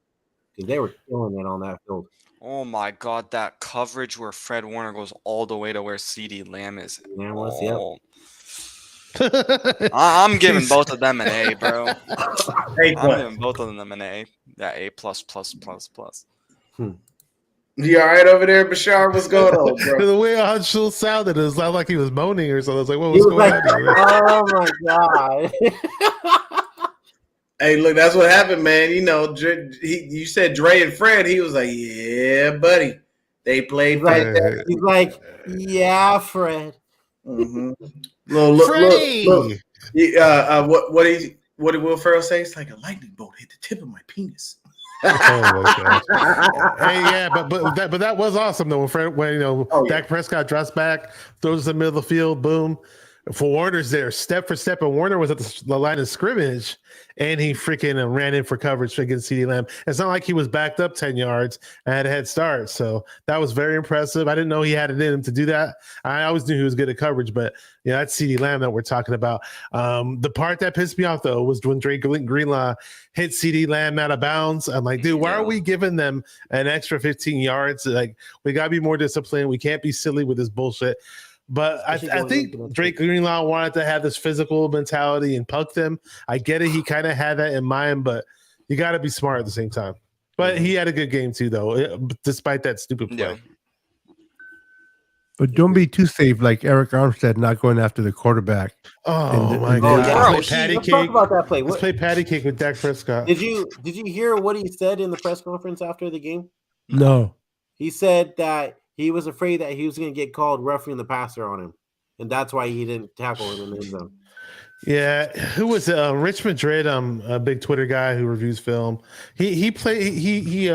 Because they were killing it on that field. Oh my God, that coverage where Fred Warner goes all the way to where CeeDee Lamb is. Oh. I'm giving both of them an A, bro. I'm giving both of them an A. Yeah, A plus plus plus plus. You all right over there, Bashar? What's going on, bro? The way Anshul sounded, it sounded like he was moaning or something. I was like, what was going on here? Oh my God. Hey, look, that's what happened, man. You know, you said Dre and Fred. He was like, yeah, buddy. They played fantastic. He's like, yeah, Fred. Mm-hmm. Look. What did Will Ferrell say? It's like a lightning bolt hit the tip of my penis. Oh my gosh. Hey, yeah, but that was awesome though. When Dak Prescott drops back, throws it in the middle of the field, boom. For Warner's there, step for step, and Warner was at the line of scrimmage, and he freaking ran in for coverage against CeeDee Lamb. It's not like he was backed up 10 yards and had a head start, so that was very impressive. I didn't know he had it in him to do that. I always knew he was good at coverage, but that's CeeDee Lamb that we're talking about. The part that pissed me off though was when Drake Greenlaw hit CeeDee Lamb out of bounds. I'm like, dude, why are we giving them an extra 15 yards? Like, we gotta be more disciplined. We can't be silly with this bullshit. But I think Drake Greenlaw wanted to have this physical mentality and punk them. I get it. He kind of had that in mind, but you got to be smart at the same time. But he had a good game too, though, despite that stupid play. Yeah. But don't be too safe, like Eric Armstead not going after the quarterback. Oh my God! Let's talk about that play. Let's play patty cake with Dak Prescott. Did you hear what he said in the press conference after the game? No. He said that he was afraid that he was going to get called roughing the passer on him, and that's why he didn't tackle him in the end zone. Yeah, who was Rich Madrid? A big Twitter guy who reviews film. He retweeted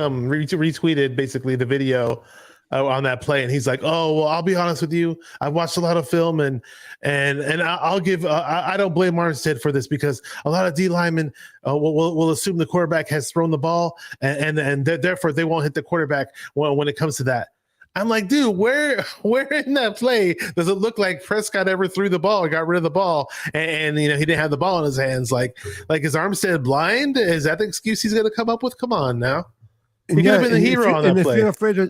basically the video on that play, and he's like, "Oh well, I'll be honest with you. I watched a lot of film, and I'll give. I don't blame Armstead for this because a lot of D linemen will assume the quarterback has thrown the ball, and therefore they won't hit the quarterback when it comes to that." I'm like, dude, where in that play does it look like Prescott ever threw the ball or got rid of the ball and he didn't have the ball in his hands? Like is Armstead blind? Is that the excuse he's going to come up with? Come on now. He could have been the hero on that play.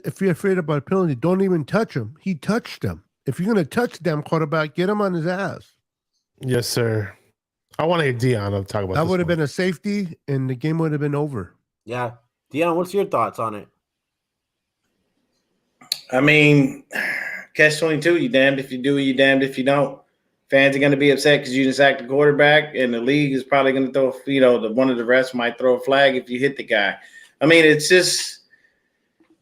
If you're afraid about a penalty, don't even touch him. He touched him. If you're going to touch them quarterback, get him on his ass. Yes, sir. I want to hear Deon talk about that. Would have been a safety, and the game would have been over. Yeah. Deon, what's your thoughts on it? I mean, catch-22, you damned if you do, you damned if you don't. Fans are going to be upset because you just sacked the quarterback, and the league is probably going to throw, one of the refs might throw a flag if you hit the guy. I mean, it's just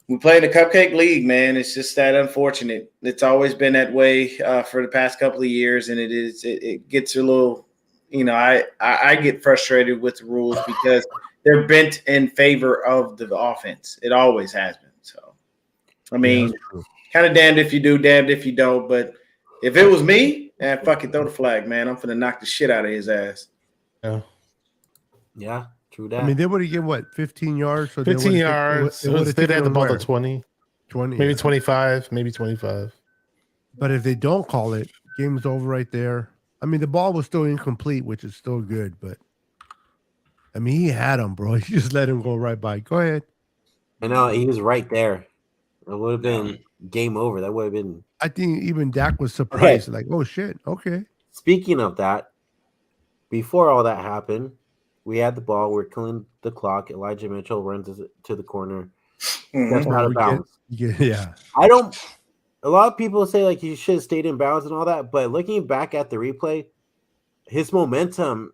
we play in a cupcake league, man. It's just that unfortunate. It's always been that way for the past couple of years, and it gets a little, I get frustrated with the rules because they're bent in favor of the offense. It always has been. So, I mean, kind of damned if you do, damned if you don't. But if it was me, fucking throw the flag, man. I'm finna knock the shit out of his ass. Yeah. True that. I mean, they would have given 15 yards. So 15 yards. They'd have the ball to 20. 20. Maybe 25. Maybe 25. But if they don't call it, game's over right there. I mean, the ball was still incomplete, which is still good. But, I mean, he had him, bro. He just let him go right by. Go ahead. I know. He was right there. It would have been game over. That would have been. I think even Dak was surprised. Like, oh, shit. Okay. Speaking of that, before all that happened, we had the ball. We're killing the clock. Elijah Mitchell runs to the corner. That's out of bounds. Yeah. A lot of people say like he should have stayed in bounds and all that, but looking back at the replay, his momentum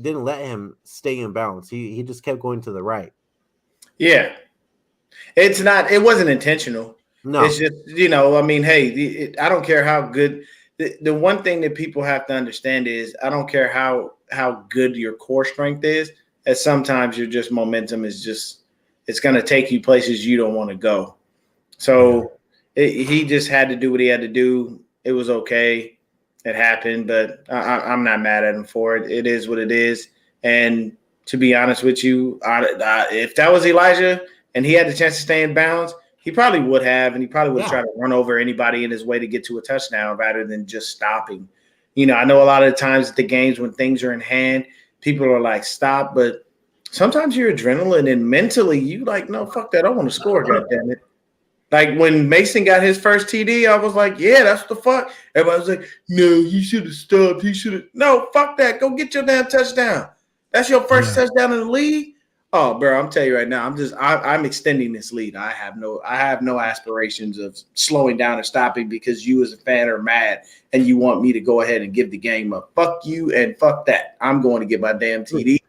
didn't let him stay in bounds. He just kept going to the right. Yeah. It wasn't intentional. No. It's just, I mean, hey, I don't care how good. The one thing that people have to understand is I don't care how good your core strength is, as sometimes your just momentum is just, it's going to take you places you don't want to go. So he just had to do what he had to do. It was okay. It happened, but I'm not mad at him for it. It is what it is. And to be honest with you, if that was Elijah and he had the chance to stay in bounds, He probably would have, and he probably would Yeah. try to run over anybody in his way to get to a touchdown rather than just stopping. You know, I know a lot of the times at the games when things are in hand, people are like, stop, but sometimes your adrenaline and mentally you like, no, fuck that. I want to score, goddammit. Like when Mason got his first TD, I was like, yeah, that's the fuck. Everybody was like, no, he should have stopped. He should have. No, fuck that. Go get your damn touchdown. That's your first touchdown in the league. Oh, bro, I'm telling you right now, I'm extending this lead. I have no aspirations of slowing down or stopping because you as a fan are mad and you want me to go ahead and give the game up. Fuck you and fuck that. I'm going to get my damn TD.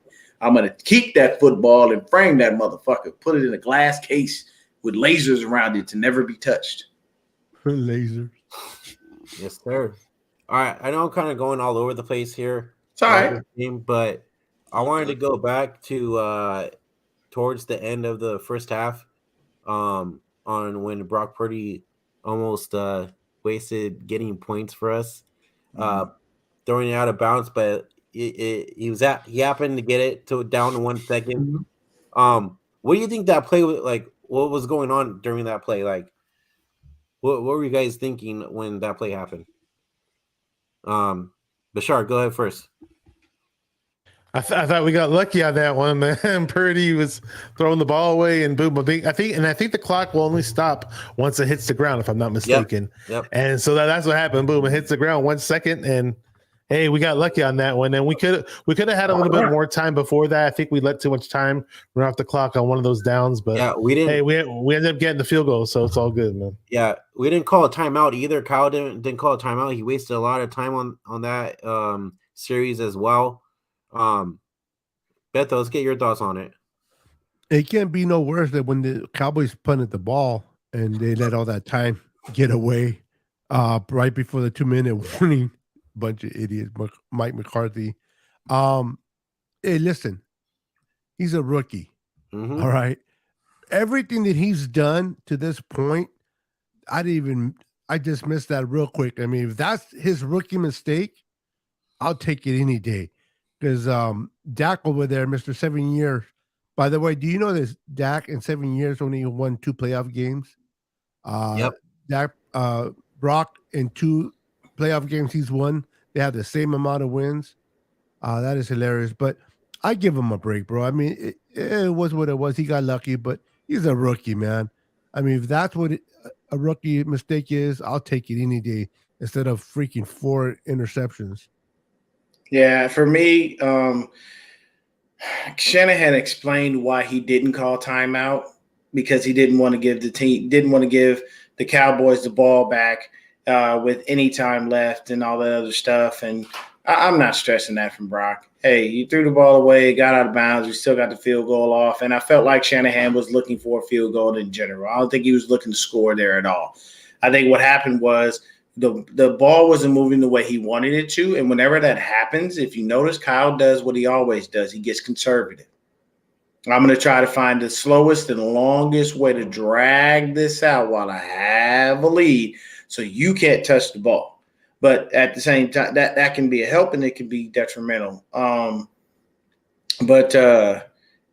I'm going to keep that football and frame that motherfucker, put it in a glass case with lasers around it to never be touched. Lasers. Yes, sir. All right. I know I'm kind of going all over the place here. It's all right. But I wanted to go back to towards the end of the first half on when Brock Purdy almost wasted getting points for us, throwing it out of bounds, but he happened to get it down to 1 second. What do you think that play was like? What was going on during that play? Like, what were you guys thinking when that play happened? Bashar, go ahead first. I thought we got lucky on that one, man. Purdy was throwing the ball away, and boom! I think the clock will only stop once it hits the ground, if I'm not mistaken. Yep. And so that's what happened. Boom! It hits the ground 1 second, and hey, we got lucky on that one. And we could have had a little bit more time before that. I think we let too much time run off the clock on one of those downs, but yeah, we didn't. Hey, we ended up getting the field goal, so it's all good, man. Yeah, we didn't call a timeout either. Kyle didn't call a timeout. He wasted a lot of time on that series as well. Beto, let's get your thoughts on it. It can't be no worse than when the Cowboys punted the ball and they let all that time get away right before the 2-minute warning. Bunch of idiots, Mike McCarthy. Hey, listen, he's a rookie. Mm-hmm. All right. Everything that he's done to this point, I just missed that real quick. I mean, if that's his rookie mistake, I'll take it any day. Because Dak over there, Mr. 7 years. By the way, do you know this? Dak in 7 years only won 2 playoff games. Yep. Dak, Brock in 2 playoff games he's won. They have the same amount of wins. That is hilarious. But I give him a break, bro. I mean, it was what it was. He got lucky, but he's a rookie, man. I mean, if that's what a rookie mistake is, I'll take it any day instead of freaking 4 interceptions. Yeah, for me, Shanahan explained why he didn't call timeout because he didn't want to give the Cowboys the ball back with any time left and all that other stuff. And I'm not stressing that from Brock. Hey, you threw the ball away, got out of bounds. We still got the field goal off. And I felt like Shanahan was looking for a field goal in general. I don't think he was looking to score there at all. I think what happened was the ball wasn't moving the way he wanted it to. And whenever that happens, if you notice, Kyle does what he always does. He gets conservative. I'm going to try to find the slowest and longest way to drag this out while I have a lead so you can't touch the ball. But at the same time, that can be a help and it can be detrimental.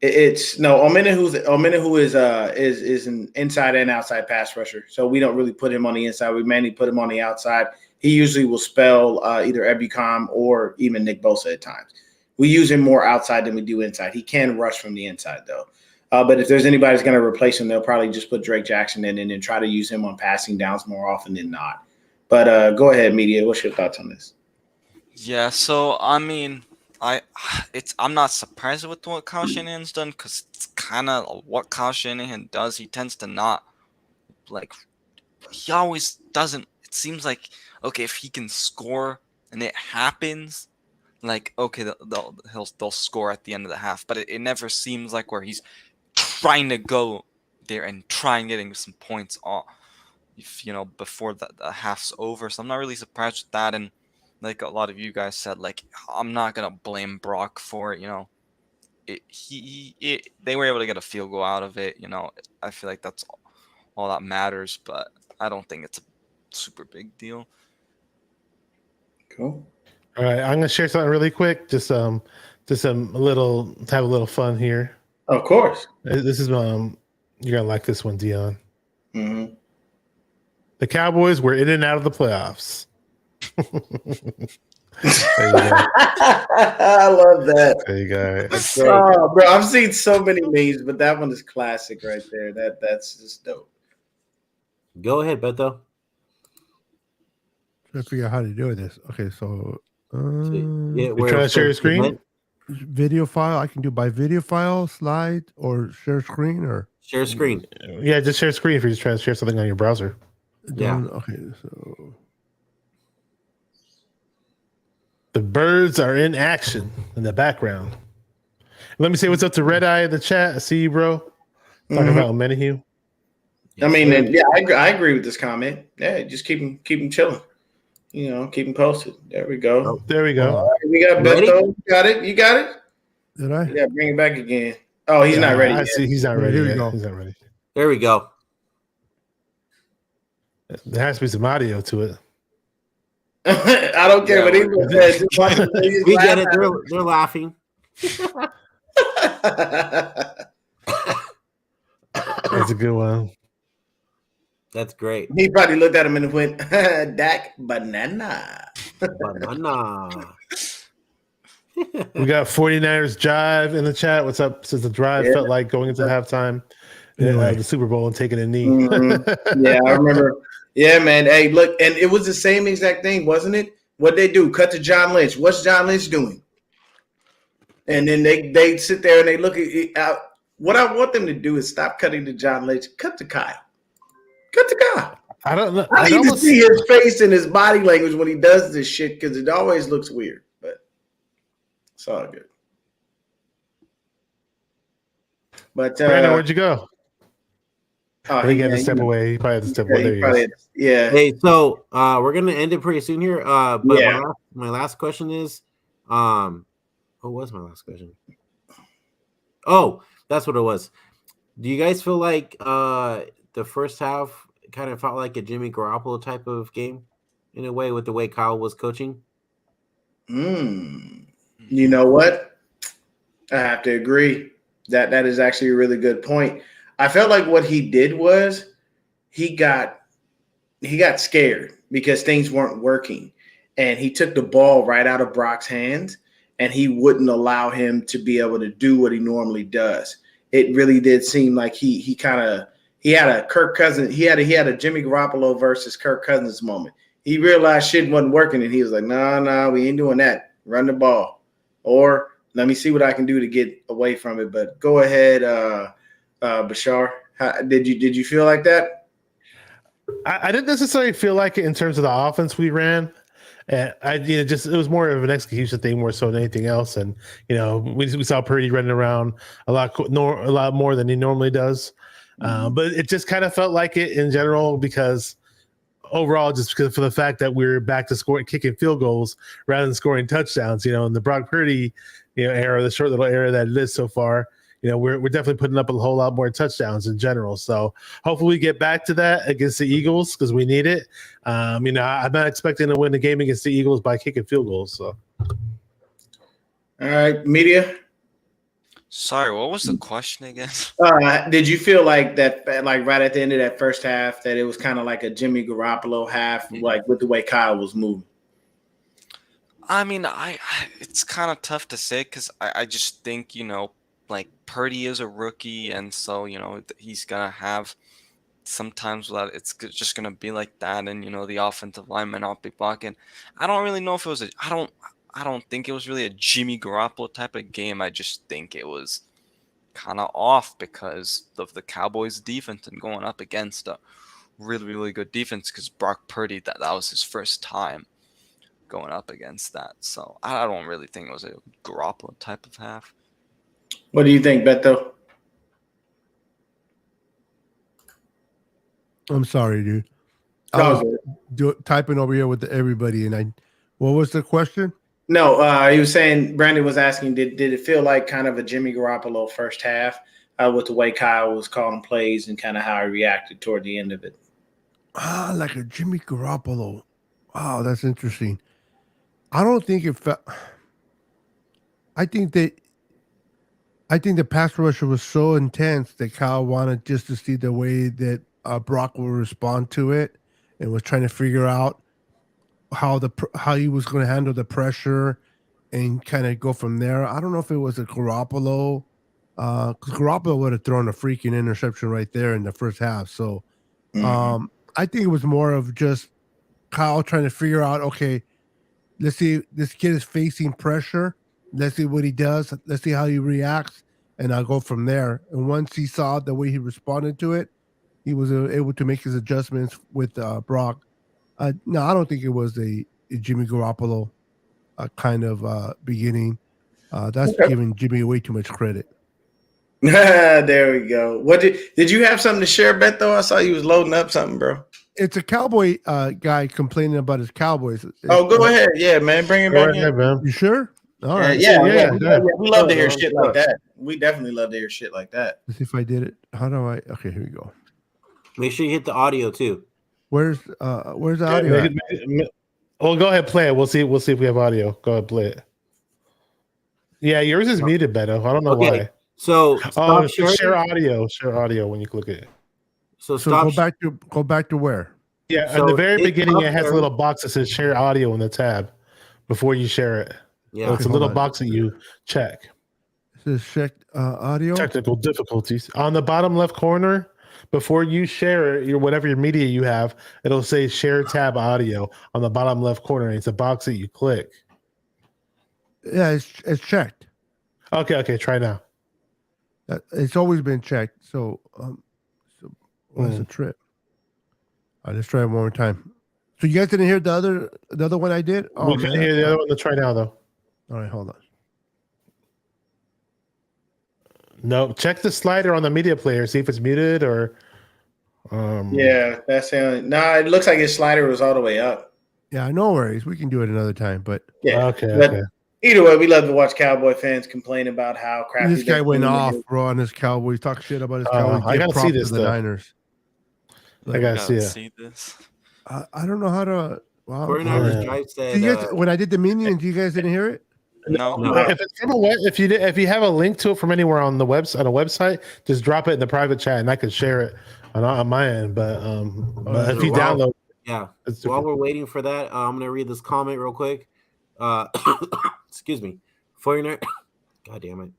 It's no Omenihu is an inside and outside pass rusher. So we don't really put him on the inside. We mainly put him on the outside. He usually will spell either Ebukam or even Nick Bosa at times. We use him more outside than we do inside. He can rush from the inside though. But if there's anybody that's going to replace him, they'll probably just put Drake Jackson in and then try to use him on passing downs more often than not. But go ahead, media. What's your thoughts on this? Yeah, so I mean, I'm not surprised with what Kyle Shanahan's done because it's kind of what Kyle Shanahan does. He tends to not he always doesn't. It seems like okay, if he can score and it happens, like okay, they'll score at the end of the half. But it never seems like where he's trying to go there and getting some points off, before the half's over. So I'm not really surprised with that. And like a lot of you guys said, like I'm not gonna blame Brock for it. They were able to get a field goal out of it. I feel like that's all that matters. But I don't think it's a super big deal. Cool. All right, I'm gonna share something really quick. Just to have a little fun here. Of course. This is you're gonna like this one, Deon. Mm-hmm. The Cowboys were in and out of the playoffs. There you go. I love that. There you go. Oh, bro, I've seen so many memes, but that one is classic right there. That's just dope. Go ahead, Beto. Trying to figure out how to do this. Okay, so You trying to share your screen? Video file. I can do by video file, slide, or share screen, or share screen. Yeah, just share screen if you're just trying to share something on your browser. Yeah. Okay, so the birds are in action in the background. Let me say what's up to Red Eye in the chat. I see you, bro. Talking about Menahue. I mean, yeah, I agree with this comment. Yeah, just keep him chilling. You know, keep him posted. There we go. Oh, there we go. Right, we got Beto. Got it? You got it? Did I? Yeah, bring it back again. Oh, he's not ready. I yet. see. He's not ready. Here we yet. go. He's not ready. There we go. There has to be some audio to it. I don't care what anyone says. We get it. They're laughing. That's a good one. That's great. He probably looked at him and went, Dak banana. Banana. We got 49ers Jive in the chat. What's up? Since the drive felt like going into halftime, the Super Bowl and taking a knee. Mm-hmm. Yeah, I remember. Yeah, man. Hey, look, and it was the same exact thing, wasn't it? What'd they do? Cut to John Lynch. What's John Lynch doing? And then they sit there and they look at it. What I want them to do is stop cutting to John Lynch. Cut to Kyle. Cut to Kyle. I don't know. I need to see his face and his body language when he does this shit because it always looks weird. But it's all good. But Brandon, where'd you go? Oh, he had to step away. He probably had to step away. There he is. Yeah. Hey, so we're gonna end it pretty soon here. But my last question is, what was my last question? Oh, that's what it was. Do you guys feel like the first half kind of felt like a Jimmy Garoppolo type of game in a way with the way Kyle was coaching? You know what? I have to agree. That is actually a really good point. I felt like what he did was he got scared because things weren't working, and he took the ball right out of Brock's hands, and he wouldn't allow him to be able to do what he normally does. It really did seem like he had a Kirk Cousins, he had a Jimmy Garoppolo versus Kirk Cousins moment. He realized shit wasn't working, and he was like, "No, we ain't doing that. Run the ball, or let me see what I can do to get away from it." But go ahead, Bashar. Did you feel like that? I didn't necessarily feel like it in terms of the offense we ran. It was more of an execution thing more so than anything else. And we saw Purdy running around a lot more than he normally does. But it just kind of felt like it in general because overall, just because for the fact that we're back to kicking field goals rather than scoring touchdowns. In the Brock Purdy era, the short little era that it is so far. We're definitely putting up a whole lot more touchdowns in general. So hopefully we get back to that against the Eagles because we need it. I'm not expecting to win the game against the Eagles by kicking field goals. So, all right, media. Sorry, what was the question again? Did you feel like that, like right at the end of that first half, that it was kind of like a Jimmy Garoppolo half, like with the way Kyle was moving? I mean, it's kind of tough to say because I just think like Purdy is a rookie, and so he's gonna have sometimes that it's just gonna be like that, and the offensive line might not be blocking. I don't really know if it was I don't think it was really a Jimmy Garoppolo type of game. I just think it was kind of off because of the Cowboys defense and going up against a really, really good defense because Brock Purdy, that was his first time going up against that. So I don't really think it was a Garoppolo type of half. What do you think, Beto? I'm sorry, dude. I was typing over here with everybody, and what was the question? No, he was saying, Brandon was asking, did it feel like kind of a Jimmy Garoppolo first half with the way Kyle was calling plays and kind of how he reacted toward the end of it? Like a Jimmy Garoppolo. Wow, that's interesting. I don't think it felt. I think the pass rusher was so intense that Kyle wanted just to see the way that Brock would respond to it, and was trying to figure out how he was going to handle the pressure and kind of go from there. I don't know if it was a Garoppolo, because Garoppolo would have thrown a freaking interception right there in the first half. So I think it was more of just Kyle trying to figure out, okay, let's see, this kid is facing pressure. Let's see what he does. Let's see how he reacts, and I'll go from there. And once he saw the way he responded to it, he was able to make his adjustments with Brock. No, I don't think it was a Jimmy Garoppolo kind of beginning. That's giving Jimmy way too much credit. There we go. What did you have something to share, Beto? I saw you was loading up something, bro. It's a Cowboy guy complaining about his Cowboys. Go ahead. Yeah, man. Bring it back in. Man. You sure? All right. Yeah. We love to hear shit like that. We definitely love to hear shit like that. Let's see if I did it. How do I? Okay, here we go. Make sure you hit the audio too. Where's the audio? Well, go ahead, play it. We'll see if we have audio. Go ahead, play it. Yeah, yours is muted, Beto. I don't know why. So share audio when you click it. So go back to where? Yeah, at the very beginning, it has a little box that says share audio in the tab before you share it. Yeah, so it's a little box that you check. It says check audio. Technical difficulties on the bottom left corner. Before you share it, whatever your media you have, it'll say share tab audio on the bottom left corner. It's a box that you click. Yeah, it's checked. Okay, try now. It's always been checked. So what's the trip? All right, let's try it one more time. So you guys didn't hear the other one I did? We couldn't hear the other one. Let's try now, though. All right, hold on. No, check the slider on the media player. See if it's muted or. Yeah, that's it. Nah, it looks like his slider was all the way up. Yeah, no worries. We can do it another time. But yeah, okay. Either way, we love to watch Cowboy fans complain about how crappy this guy went off, bro, on his Cowboys. Talk shit about his Cowboys. I gotta see this. The Niners. I gotta see this. I don't know how to. Wow. 49ers guy said. When I did the minions, you guys didn't hear it? No. If it's from if you have a link to it from anywhere on the website, just drop it in the private chat and I could share it on my end. But if you download, While we're waiting for that, I'm gonna read this comment real quick. Excuse me. 49. God damn it.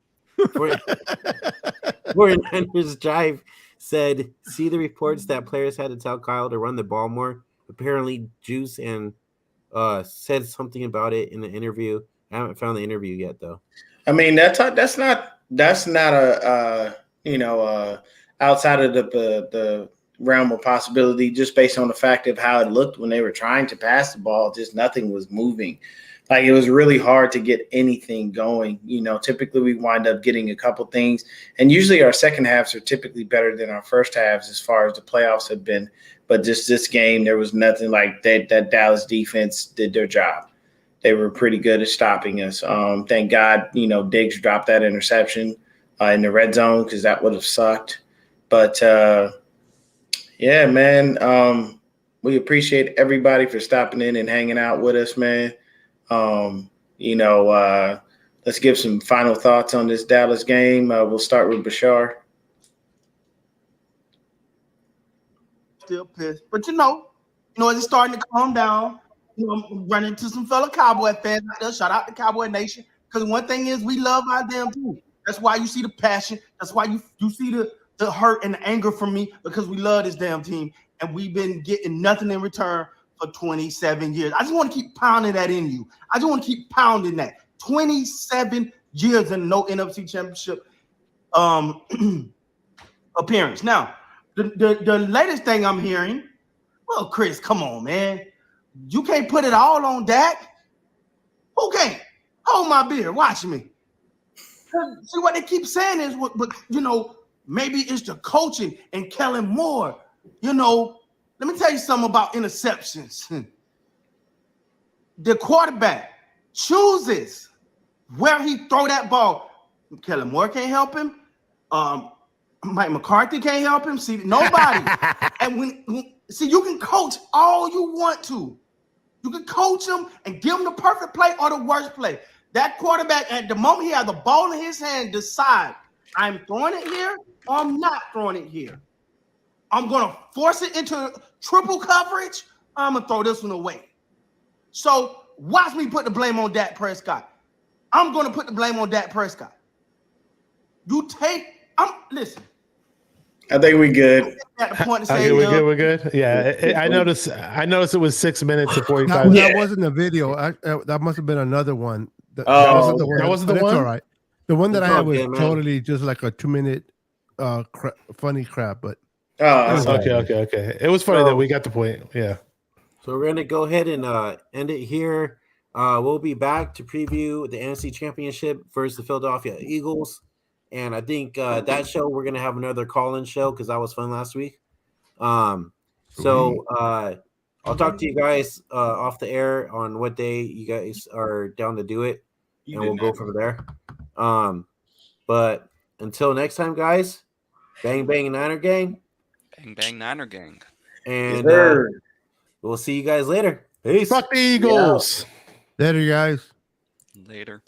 49ers Drive said, see the reports that players had to tell Kyle to run the ball more. Apparently, Juice and said something about it in the interview. I haven't found the interview yet, though. I mean, that's not a outside of the realm of possibility, just based on the fact of how it looked when they were trying to pass the ball. Just nothing was moving. Like, it was really hard to get anything going. Typically we wind up getting a couple things, and usually our second halves are typically better than our first halves as far as the playoffs have been. But just this game, there was nothing like that. That Dallas defense did their job. They were pretty good at stopping us. Thank God, Diggs dropped that interception in the red zone, because that would have sucked. But yeah, man, we appreciate everybody for stopping in and hanging out with us, man. Let's give some final thoughts on this Dallas game. We'll start with Bashar. Still pissed, but it's starting to calm down. I'm running into some fellow Cowboy fans out there. Shout out to Cowboy Nation, because one thing is, we love our damn team. That's why you see the passion. That's why you see the hurt and the anger from me, because we love this damn team, and we've been getting nothing in return for 27 years. I just want to keep pounding that in you. I just want to keep pounding that. 27 years and no NFC Championship appearance. Now, the latest thing I'm hearing, well, Chris, come on, man. You can't put it all on Dak. Who can't? Hold my beer. Watch me. See, what they keep saying is, but maybe it's the coaching and Kellen Moore. Let me tell you something about interceptions. The quarterback chooses where he throw that ball. Kellen Moore can't help him. Mike McCarthy can't help him. See, nobody. And when you can coach all you want to. You can coach him and give him the perfect play or the worst play. That quarterback, at the moment he has the ball in his hand, decide, I'm throwing it here or I'm not throwing it here. I'm going to force it into triple coverage. I'm going to throw this one away. So watch me put the blame on Dak Prescott. I'm going to put the blame on Dak Prescott. Listen. I think we good. At the point to Okay, say, we're good. Yeah, I noticed it was 6 minutes and 45. That wasn't the video. That must have been another one. That wasn't the one. That wasn't the That's one. all right. The one that I had was good, man. totally just like a 2-minute funny crap. But okay. It was funny that we got the point. Yeah. So we're gonna go ahead and end it here. We'll be back to preview the NFC Championship versus the Philadelphia Eagles. And I think that show we're gonna have another call-in show because that was fun last week. So I'll talk to you guys off the air on what day you guys are down to do it, and we'll go from there. But until next time, guys, bang bang Niner gang, Bang bang Niner gang. and we'll see you guys later. Peace. Fuck the Eagles. Later, guys. Later.